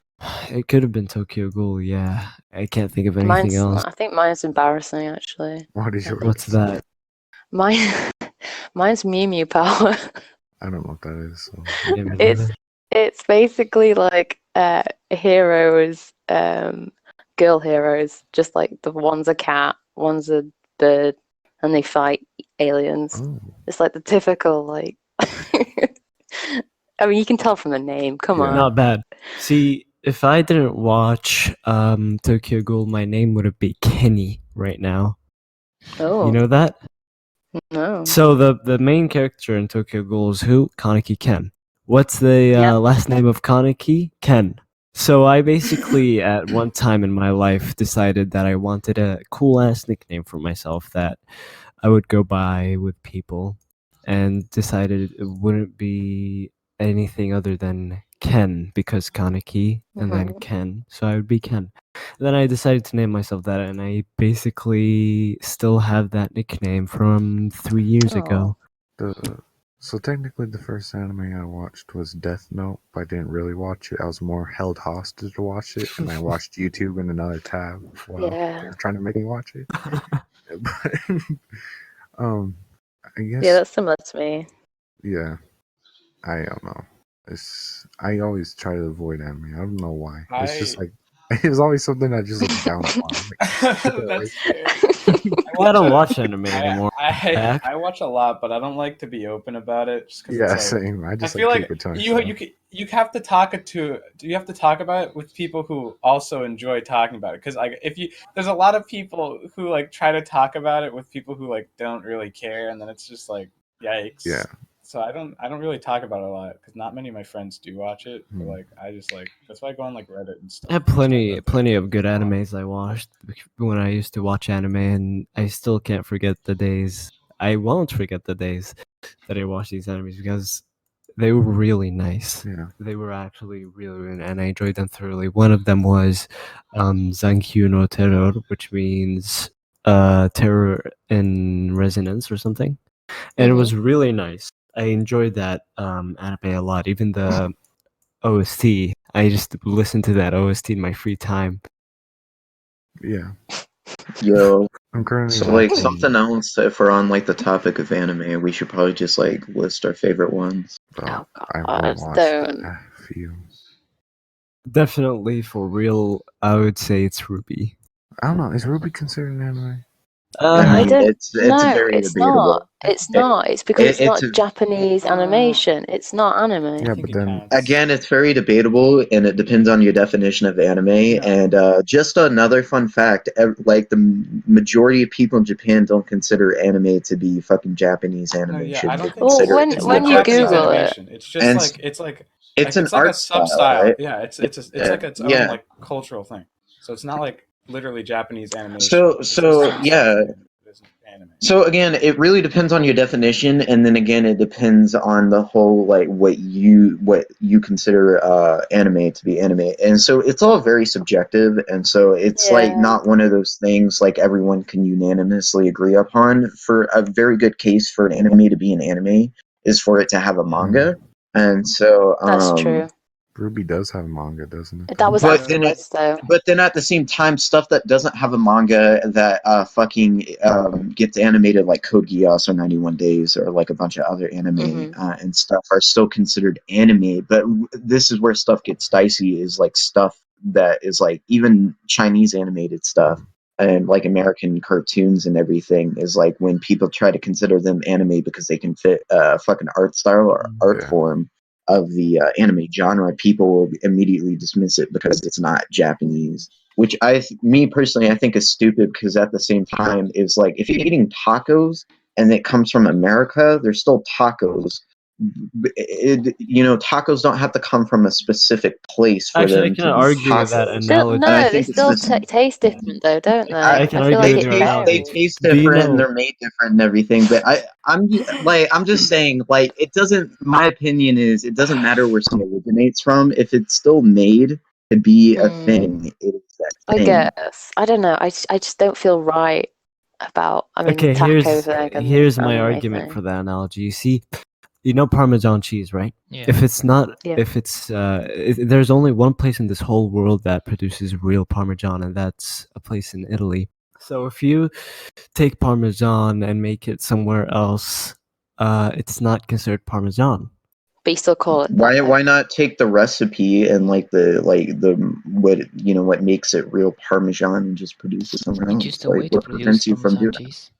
B: it could have been Tokyo Ghoul, yeah. I can't think of anything else.
G: I think mine's embarrassing actually.
A: What is yours?
B: What's that?
G: Mine's Mew Mew Power.
A: I don't know what that is. So.
G: It's basically like heroes, girl heroes, just like the one's a cat, one's a bird, and they fight aliens.
A: Oh.
G: It's like the typical like. I mean, you can tell from the name. Come on.
B: Not bad. See, if I didn't watch Tokyo Ghoul, my name would have been Kenny right now.
G: Oh.
B: You know that?
G: No.
B: So the main character in Tokyo Ghoul is who? Kaneki Ken. What's the last name of Kaneki? Ken. So I basically, at one time in my life, decided that I wanted a cool-ass nickname for myself that I would go by with people, and decided it wouldn't be anything other than Ken, because Kaneki, and then Ken. So I would be Ken. And then I decided to name myself that, and I basically still have that nickname from 3 years ago.
A: So technically the first anime I watched was Death Note, but I didn't really watch it. I was more held hostage to watch it, and I watched YouTube in another tab while they were trying to make me watch it. But, I guess...
G: Yeah, that's similar to me.
A: Yeah. I don't know. I always try to avoid anime. I don't know why. It's just like... It was always something I just looked down upon.
E: That's fair.
B: I don't watch anime anymore.
E: I watch a lot, but I don't like to be open about it. Just
A: yeah,
E: it's like,
A: same. I just
E: feel
A: keep
E: like
A: it to myself.
E: you have to talk about it with people who also enjoy talking about it. Because there's a lot of people who like try to talk about it with people who like don't really care, and then it's just like yikes.
A: Yeah.
E: So I don't really talk about it a lot because not many of my friends do watch it. But like I just like that's why I go on like Reddit and stuff.
B: I have plenty of good animes I watched when I used to watch anime, and I still can't forget the days. I won't forget the days that I watched these animes because they were really nice.
A: Yeah.
B: They were actually really, and I enjoyed them thoroughly. One of them was Zankyu no Terror, which means terror in resonance or something, and it was really nice. I enjoyed that anime a lot. Even the OST, I just listen to that OST in my free time.
A: Yeah.
H: Yo,
A: I'm currently
H: so like something else, if we're on like the topic of anime, we should probably just like list our favorite ones.
A: I only watched a few.
B: Definitely for real, I would say it's Ruby.
A: I don't know. Is Ruby considered an anime?
H: I mean, it's
G: no,
H: very
G: it's
H: debatable.
G: not. It's not. It's because it's not Japanese
E: Uh,
G: animation. It's not anime.
A: Yeah, but then
H: Again, it's very debatable, and it depends on your definition of anime. And just another fun fact: like the majority of people in Japan don't consider anime to be fucking Japanese animation.
E: I don't think
G: Well,
E: it's
G: when
E: not
G: you
E: Japanese
G: Google
E: animation. It's just
H: And
E: like
H: it's an
E: like
H: art
E: a sub-style.
H: right?
E: Yeah, it's like its own like cultural thing. So it's not like literally Japanese animation.
H: So yeah. So again, it really depends on your definition, and then again, it depends on the whole like what you consider anime to be anime, and so it's all very subjective, and so it's like not one of those things like everyone can unanimously agree upon. For a very good case for an anime to be an anime is for it to have a manga, and so
G: that's true.
A: Ruby does have a manga, doesn't it?
G: That was afterwards, though.
H: But then at the same time, stuff that doesn't have a manga that fucking gets animated, like Code Geass or 91 Days or like a bunch of other anime and stuff, are still considered anime. But this is where stuff gets dicey, is like stuff that is like even Chinese animated stuff and like American cartoons and everything is like when people try to consider them anime because they can fit a fucking art style or art form of the anime genre, people will immediately dismiss it because it's not Japanese. Which me personally, I think is stupid because at the same time, is like if you're eating tacos and it comes from America, they're still tacos. tacos don't have to come from a specific place for
B: Actually, I
H: them
B: can
H: to be
B: argue with that
H: tacos.
G: Still,
B: analogy.
H: And I
G: no, they
H: think it's
G: still
H: this.
G: taste different though, don't they?
H: I,
B: I can
G: I feel
B: argue
G: like
H: they
B: with
G: it
B: your
H: taste they
B: analogy.
G: varies.
H: taste
B: Do you
H: different and
B: know?
H: they're made different and everything. But I'm just saying, like, it doesn't. My opinion is it doesn't matter where something originates from. If it's still made to be a thing, it is that
G: I
H: thing.
G: guess. I don't know. I just don't feel right about. I mean, the
B: Okay,
G: taco thing and the
B: here's my
G: anime
B: argument
G: thing.
B: for that analogy. You see, Parmesan cheese, right?
C: Yeah.
B: If it's not,
G: Yeah.
B: if it's, there's only one place in this whole world that produces real Parmesan, and that's a place in Italy. So if you take Parmesan and make it somewhere else, it's not considered Parmesan.
G: But you still call it
H: Why
G: that.
H: why not take the recipe and the what makes it real Parmesan and just produce it somewhere
C: It's
H: else?
C: just a way
H: Like,
C: to
H: what
C: produce
H: prevents you from
C: Parmesan
H: doing that?
C: cheese.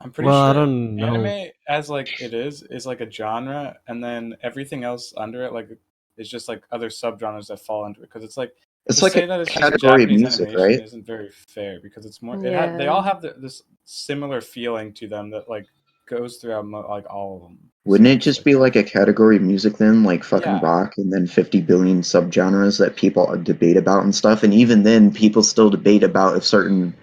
E: I'm pretty
B: Well, I
E: sure
B: don't know.
E: anime, as like it is like a genre, and then everything else under it, like, is just like other subgenres that fall into it. Because it's like
H: It's
E: to
H: like
E: say
H: a
E: that it's just
H: category of
E: Japanese
H: music,
E: animation
H: right?
E: isn't very fair, because it's more.
G: Yeah.
E: They all have this similar feeling to them that like goes throughout like all of them.
H: Wouldn't
E: So
H: it
E: it's
H: just be like a category of music then, like fucking
E: Yeah.
H: rock, and then 50 billion subgenres that people debate about and stuff? And even then, people still debate about if certain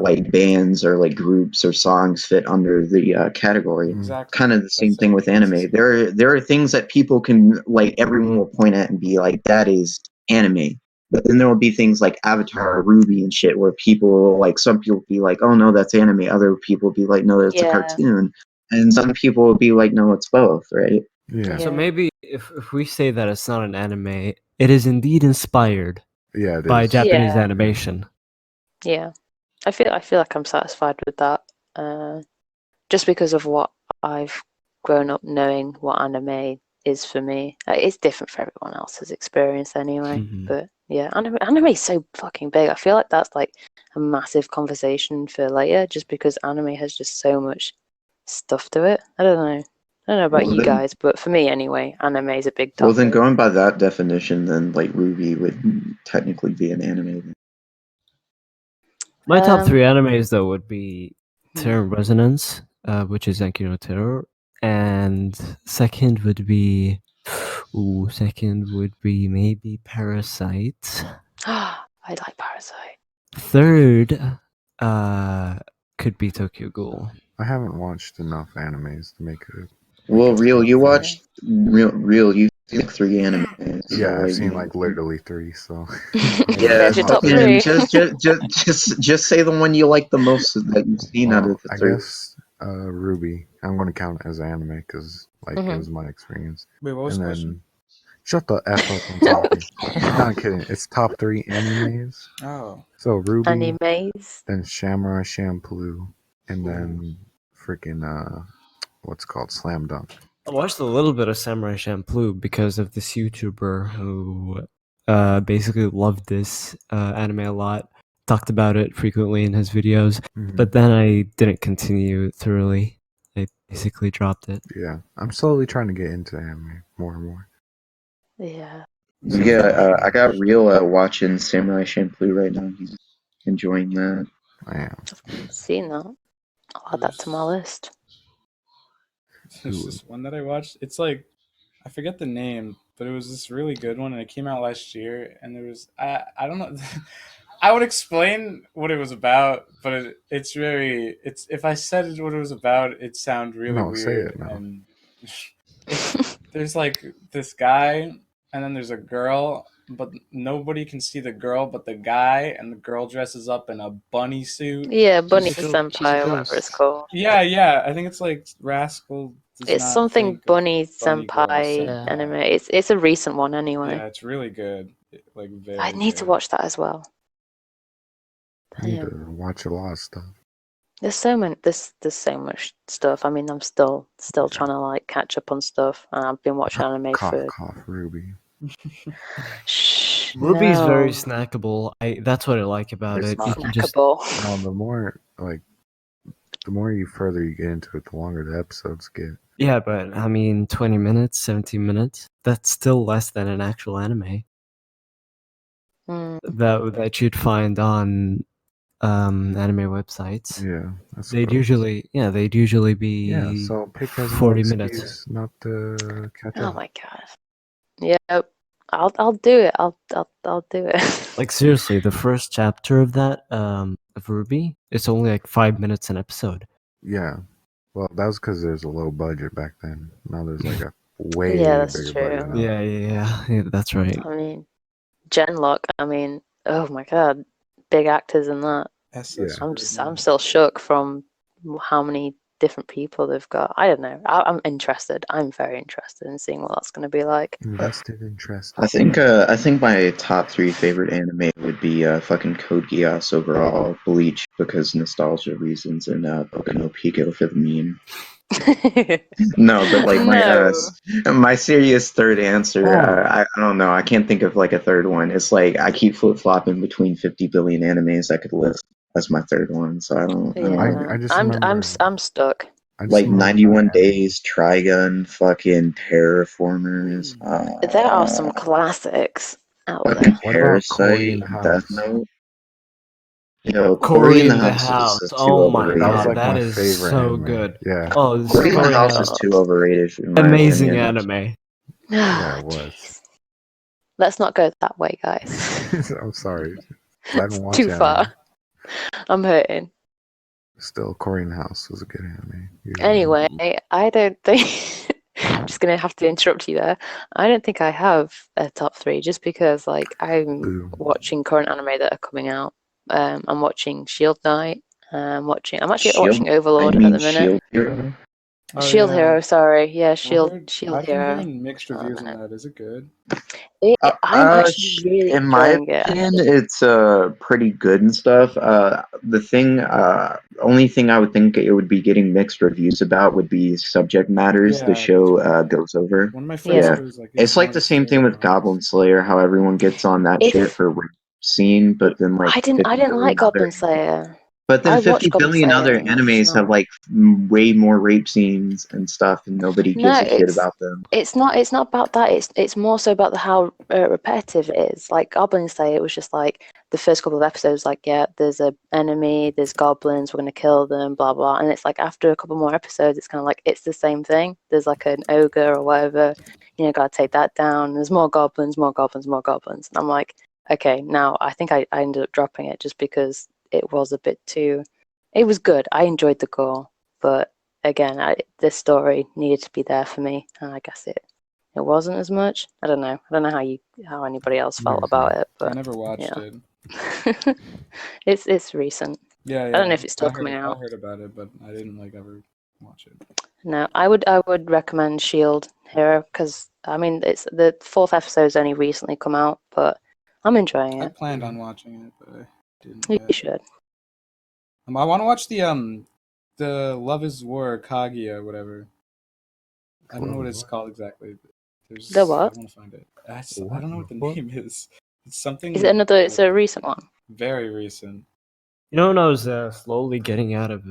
H: like bands or like groups or songs fit under the category.
E: Exactly.
H: Kind of the same
E: That's
H: thing
E: like
H: with
E: that's the
H: anime.
E: same.
H: There are things that people can like everyone will point at and be like, that is anime. But then there will be things like Avatar or Ruby and shit where people like some people be like, oh no, that's anime. Other people be like, no, that's a
G: Yeah.
H: cartoon. And some people will be like, no, it's both, right?
A: Yeah.
B: So
G: Yeah.
B: maybe if we say that it's not an anime, it is indeed inspired
A: Yeah, it
B: by
A: is.
B: Japanese
G: Yeah.
B: animation.
G: Yeah. I feel like I'm satisfied with that. Just because of what I've grown up knowing what anime is for me. It's different for everyone else's experience anyway.
B: Mhm.
G: But yeah, anime is so fucking big. I feel like that's like a massive conversation for later, just because anime has just so much stuff to it. I don't know. I don't know about
H: Well,
G: you
H: then-
G: guys, but for me anyway, anime is a big
H: Well,
G: topic.
H: then going by that definition, then like Ruby would technically be an anime. Then.
B: My top
G: Um,
B: three animes though would be
G: Hmm.
B: Terror Resonance, which is Enki no Terror, and second would be maybe Parasite.
G: I like Parasite.
B: Third, could be Tokyo Ghoul.
A: I haven't watched enough animes to make it.
H: Well,
A: it's
H: real,
A: top
H: you
A: three.
H: watched you've seen like 3 anime. So
A: Yeah, I've
H: like,
A: seen like literally 3. So
H: yeah,
G: There's your top
H: fucking
G: 3.
H: just say the one you like the most that you've seen out of the
A: I
H: 3.
A: guess Ruby. I'm going to count it as anime because like it was my experience.
E: Wait, what was
A: And
E: the
A: then
E: question?
A: shut the f up! I'm talking. Not kidding. It's top 3 animes.
E: Oh,
A: So Ruby,
G: Animes.
A: then Samurai Champloo, and then freaking what's it called Slam Dunk.
B: I watched a little bit of Samurai Champloo because of this YouTuber who basically loved this anime a lot, talked about it frequently in his videos, but then I didn't continue thoroughly. I basically dropped it.
A: Yeah, I'm slowly trying to get into anime more and more.
G: Yeah.
H: Yeah, I got real watching Samurai Champloo right now. He's enjoying that.
A: I am.
G: I've seen that. I'll add that to my list.
E: there's this one that I watched. It's like I forget the name, but it was this really good one, and it came out last year. And there was I don't know. I would explain what it was about, but it's if I said what it was about, it'd sound really
A: No, say
E: weird.
A: it now.
E: And there's like this guy, and then there's a girl, but nobody can see the girl but the guy, and the girl dresses up in a bunny suit.
G: Yeah, Bunny
C: She's a
G: Senpai, or whatever it's
C: ghost.
G: called.
E: Yeah. I think it's like Rascal does
G: It's
E: not
G: something
E: think of
G: Bunny
E: Bunny Girl
G: Senpai anime. It's a recent one anyway.
E: Yeah, it's really good. Like very.
G: I need to watch that as well.
A: I need to
G: Damn.
A: watch a lot of stuff.
G: There's so much stuff. I mean, I'm still trying to like catch up on stuff, and I've been watching anime for.
A: Cough, Ruby.
G: Shh.
B: Ruby's very
G: no.
B: snackable. That's what I like about
A: It's
B: it.
A: not-
B: You can just
G: Snackable.
A: No, the more you further you get into it, the longer the episodes get.
B: yeah, but I mean, 20 minutes, 17 minutes. That's still less than an actual anime
G: Mm.
B: that you'd find on anime websites,
A: Yeah, that's
B: they'd
A: gross.
B: usually be
A: Yeah, so Pick has no
B: 40 minutes.
A: excuse not to catch
G: Oh
A: up.
G: my god. Yeah, I'll do it. I'll do it.
B: Like seriously, the first chapter of that of Ruby, it's only like 5 minutes an episode.
A: Yeah, well, that was because there's a low budget back then. Now there's like a way
G: Yeah, that's
A: bigger
G: true.
A: budget now.
B: Yeah, that's right.
G: I mean, Genlock. I mean, oh my god, big actors in that.
A: Yeah.
G: I'm still shook from how many different people they've got. I don't know. I'm interested. I'm very interested in seeing what that's going to be like.
A: Invested interest.
H: I think my top 3 favorite anime would be fucking Code Geass overall, Bleach because nostalgia reasons, and Boku no Pico for the meme. No, but like my serious third answer, I don't know. I can't think of like a third one. It's like I keep flip flopping between 50 billion animes I could list as my third one. So I don't know.
A: I just remember.
G: I'm stuck.
H: Like 91 Days, Trigun, fucking Terraformers.
G: There are some classics out there.
H: Fucking
A: What about Cory
H: Parasite,
A: in the
H: Death
A: House?
H: Note. Yo,
B: Cory in the
H: House
B: House.
H: is too
B: Oh my
H: overrated.
A: That was
B: god,
A: like
B: that
A: my
B: is
A: favorite
B: so
A: anime.
B: good.
A: Yeah.
B: Oh, this
H: Cory in the
B: Cory
H: House is too overrated. In my
B: amazing
H: opinion.
B: anime.
A: Yeah, it was.
G: Jeez. Let's not go that way, guys.
A: I'm sorry. I haven't watched
G: Too
A: anime.
G: far. I'm hurting.
A: Still, Cory in the House was a good anime. Usually.
G: Anyway, I don't think. I'm just gonna have to interrupt you there. I don't think I have a top 3 just because, like, I'm watching current anime that are coming out. I'm watching Shield Knight. I'm actually watching Overlord at the minute.
H: Shield Hero.
G: Shield Hero, sorry. Yeah, Shield
E: I've been
G: Hero.
E: hearing mixed reviews on that. Is it good?
G: I'm actually really
H: in my
G: enjoying it.
H: opinion, it's pretty good and stuff. Only thing I would think it would be getting mixed reviews about would be subject matters the show goes over.
E: One of my friends was like,
H: it's like the same thing with Goblin Slayer. How everyone gets on that shit for rape scene, but then like
G: I didn't like Goblin Slayer.
H: But then
G: I
H: 50
G: watched Goblin
H: billion
G: Slayer
H: other
G: and it's
H: animes have
G: not.
H: like way more rape scenes and stuff, and nobody gives a shit about them.
G: It's not about that. It's more so about how repetitive it is. Like Goblin Slayer, it was just like the first couple of episodes, like, yeah, there's an enemy, there's goblins, we're gonna kill them, blah blah. And it's like after a couple more episodes, it's kind of like it's the same thing. There's like an ogre or whatever, gotta take that down. There's more goblins, more goblins, more goblins. And I'm like, okay, now I think I ended up dropping it just because it was a bit too. It was good. I enjoyed the gore, but again, this story needed to be there for me, and I guess it wasn't as much. I don't know. I don't know how anybody else felt about it, but
E: I never watched it.
G: It's recent.
E: Yeah.
G: I don't know if it's still coming out.
E: I heard about it, but I didn't ever watch it.
G: No, I would recommend Shield Hero because I mean it's the 4th episode's only recently come out, but I'm enjoying it.
E: I planned on watching it, but I didn't.
G: You should.
E: I want to watch the Love Is War Kaguya, whatever. I don't know what it's called exactly.
G: The what?
E: I want to find it. I don't know what the name is. It's something.
G: Is it another? It's a recent one.
E: Very recent.
B: You know, when I was slowly getting out of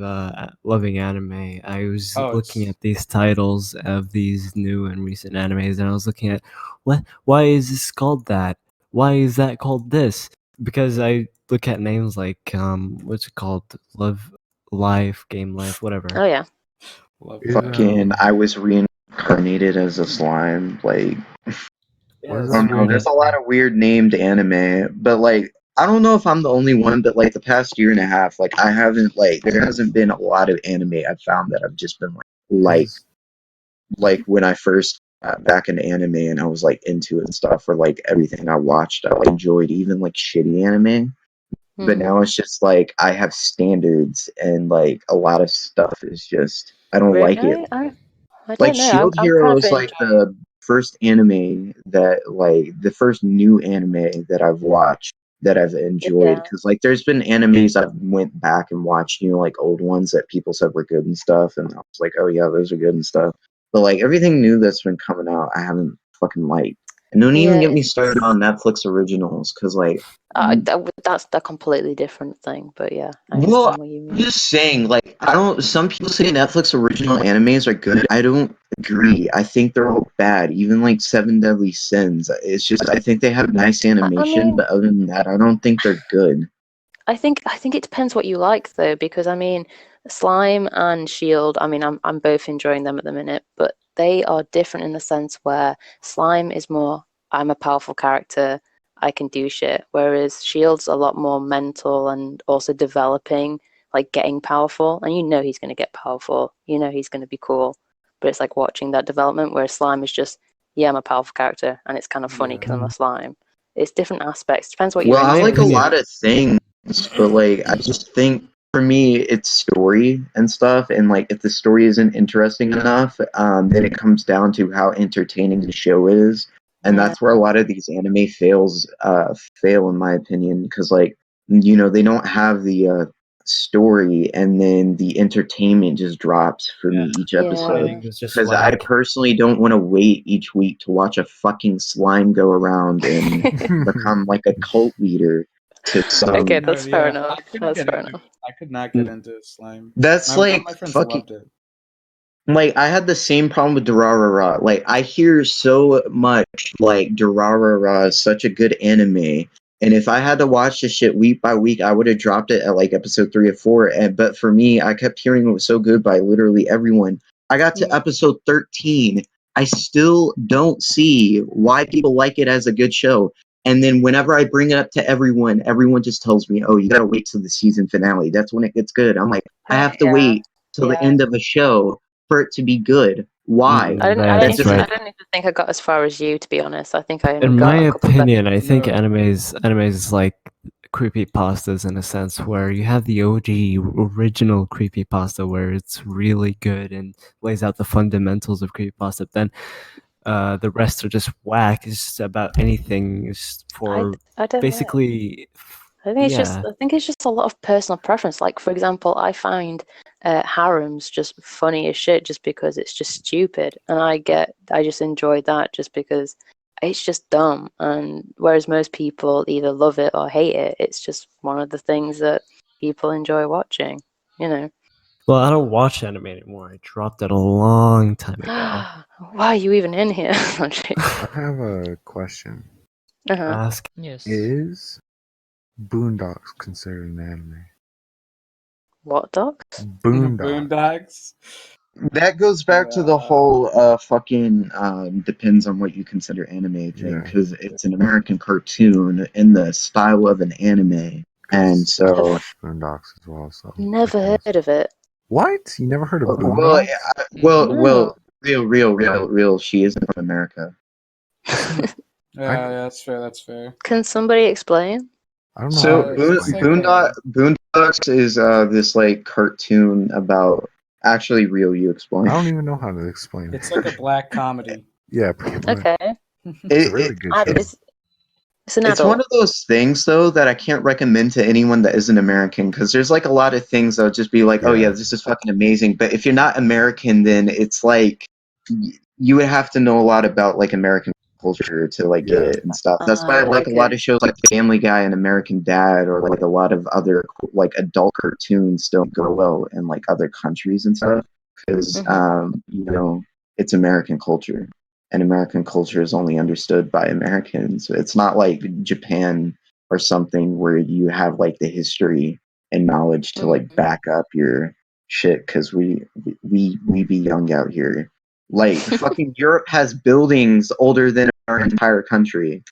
B: loving anime, I was looking at these titles of these new and recent animes, and I was looking at why is this called that? Why is that called this? Because I look at names like what's it called? Love Life, Game Life, whatever.
G: Oh yeah.
H: Fucking, I was reincarnated as a slime. Like, there's a lot of weird named anime, but like, I don't know if I'm the only one, but like the past year and a half, like I haven't there hasn't been a lot of anime I've found that I've just been like when I first got back into anime and I was like into it and stuff, or like everything I watched, I enjoyed, even like shitty anime. But now it's just like I have standards, and like a lot of stuff is just I don't like it.
G: I don't
H: Like
G: know.
H: Shield
G: I'm
H: Hero
G: kind
H: is
G: of
H: like the first anime that the first new anime that I've watched that I've enjoyed, because like there's been animes I've went back and watched, like old ones that people said were good and stuff, and I was like, oh yeah, those are good and stuff. But like everything new that's been coming out, I haven't fucking liked. And don't even get me started on Netflix originals, because like
G: that's a completely different thing. But yeah, I
H: well,
G: understand what you mean.
H: I'm just saying, like, I don't. Some people say Netflix original animes are good. I don't agree. I think they're all bad. Even like Seven Deadly Sins. It's just I think they have nice animation, but other than that, I don't think they're good.
G: I think it depends what you like though, because I mean, Slime and Shield. I mean, I'm both enjoying them at the minute, but they are different in the sense where Slime is more, I'm a powerful character, I can do shit, whereas Shield's a lot more mental and also developing, like getting powerful, and you know he's going to get powerful, you know he's going to be cool, but it's like watching that development. Whereas Slime is just, yeah, I'm a powerful character, and it's kind of funny because I'm a slime. It's different aspects. Depends what you're
H: Well, I
G: into.
H: like a lot of things, but like I just think for me it's story and stuff, and like if the story isn't interesting enough, then it comes down to how entertaining the show is, and
G: Yeah.
H: that's where a lot of these anime fail in my opinion, because like they don't have the story, and then the entertainment just drops for me each episode.
G: Yeah.
B: It's just
H: Because I
B: whack.
H: personally don't want to wait each week to watch a fucking slime go around and become like a cult leader to some.
G: Okay,
E: No,
G: that's fair
E: yeah,
G: enough.
E: I couldn't
G: That's
E: get
G: fair
E: into.
G: enough.
E: I could not get into slime.
H: That's
E: One of
H: like
E: my friends
H: fucking.
E: loved it.
H: Like I had the same problem with Durarara. Like I hear so much like Durarara is such a good anime, and if I had to watch this shit week by week, I would have dropped it at like episode 3 or 4. But for me, I kept hearing it was so good by literally everyone. I got to episode 13. I still don't see why people like it as a good show. And then whenever I bring it up to everyone, everyone just tells me, "Oh, you gotta wait till the season finale. That's when it gets good." I'm like, I have to
G: Yeah.
H: wait till the end of a show for it to be good. Why?
G: I didn't.
B: Yeah,
G: I
H: That
G: didn't.
B: that's
G: Even,
H: doesn't.
G: I
B: right.
G: didn't even think I got as far as you. To be honest, I think I only
B: In my
G: got a couple of
B: opinion, I think
E: No.
B: anime is like creepy pastas in a sense where you have the OG original creepy pasta where it's really good and lays out the fundamentals of creepy pasta. Then the rest are just whack. It's just about anything. It's for
G: I don't know.
B: basically,
G: I think it's just.
B: yeah.
G: I think it's just a lot of personal preference. Like for example, I find harems just funny as shit, just because it's just stupid, and I just enjoy that just because it's just dumb. And whereas most people either love it or hate it, it's just one of the things that people enjoy watching. You know.
B: Well, I don't watch anime anymore. I dropped it a long time ago.
G: Why are you even in here? I'm joking.
A: I have a question.
G: Uh-huh.
B: Ask.
C: Yes.
A: Is Boondocks considered an anime?
G: What dogs?
A: Boondocks.
E: Boondocks.
H: That goes back to the whole fucking depends on what you consider anime thing,
A: Yeah.
H: because it's an American cartoon in the style of an anime, and
A: 'Cause I
H: so
A: watched Boondocks as well. So
G: Never
A: I guess.
G: heard of it.
A: What? You never heard of
H: well,
A: Boondocks?
H: real. She isn't from America.
E: Yeah, that's fair. That's fair.
G: Can somebody explain?
A: I don't know
H: So
A: how to
E: it's
A: explain.
E: like
H: Boondocks is this like cartoon about. Actually, real. You explain.
A: I don't even know how to explain
E: It's
A: it.
E: like a black comedy.
A: Yeah, pretty much.
G: Okay.
A: It's a really good show.
G: It's an
H: It's
G: adult.
H: one of those things though that I can't recommend to anyone that isn't American, because there's like a lot of things that'll just be like, oh yeah,
A: Yeah.
H: this is fucking amazing. But if you're not American, then it's like you would have to know a lot about like American culture to like get
A: Yeah.
H: it and stuff. That's why I like a lot of shows like Family Guy and American Dad, or like a lot of other like adult cartoons don't go well in like other countries and stuff, because it's American culture. And American culture is only understood by Americans. It's not like Japan or something where you have like the history and knowledge to like back up your shit, because we be young out here. Like fucking Europe has buildings older than our entire country.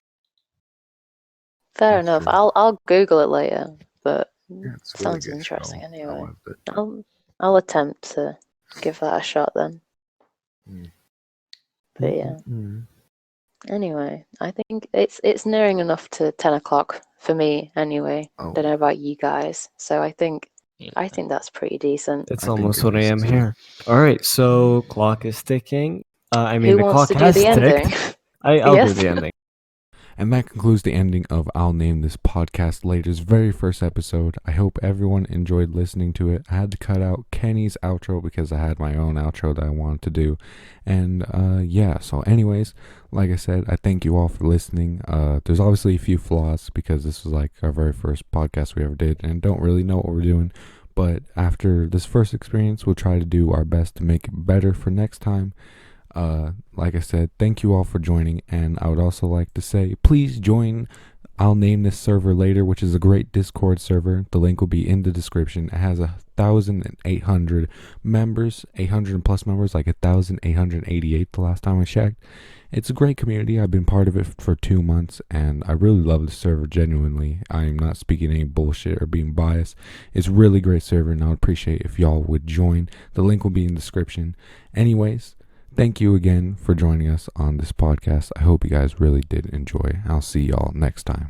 G: Fair
A: That's
G: enough.
A: true.
G: I'll Google it later, but
A: Yeah, it's a really
G: sounds
A: good
G: interesting
A: show. I
G: anyway.
A: loved it.
G: I'll attempt to give that a shot then. But yeah. Anyway, I think it's nearing enough to 10 o'clock for me anyway.
A: Oh.
G: Don't know about you guys. So I think that's pretty decent.
B: It's
A: I think
B: almost
A: it
B: what I
A: is
B: am
A: too.
B: here. All right, so clock is ticking. I mean,
G: Who
B: the
G: wants
B: clock
G: to do
B: has
G: the ending?
B: ticked. I'll
G: Yes.
B: do the ending.
A: And that concludes the ending of I'll Name This Podcast Later's very first episode. I hope everyone enjoyed listening to it. I had to cut out Kenny's outro because I had my own outro that I wanted to do. And yeah, so anyways, like I said, I thank you all for listening. There's obviously a few flaws because this was like our very first podcast we ever did and don't really know what we're doing. But after this first experience, we'll try to do our best to make it better for next time. Like I said, thank you all for joining, and I would also like to say, please join I'll name this server later, which is a great Discord server. The link will be in the description. It has 1,800 members, 800 plus members, like 1,888 the last time I checked. It's a great community. I've been part of it for 2 months, and I really love the server, genuinely. I am not speaking any bullshit or being biased. It's a really great server, and I would appreciate if y'all would join. The link will be in the description. Anyways, thank you again for joining us on this podcast. I hope you guys really did enjoy. I'll see y'all next time.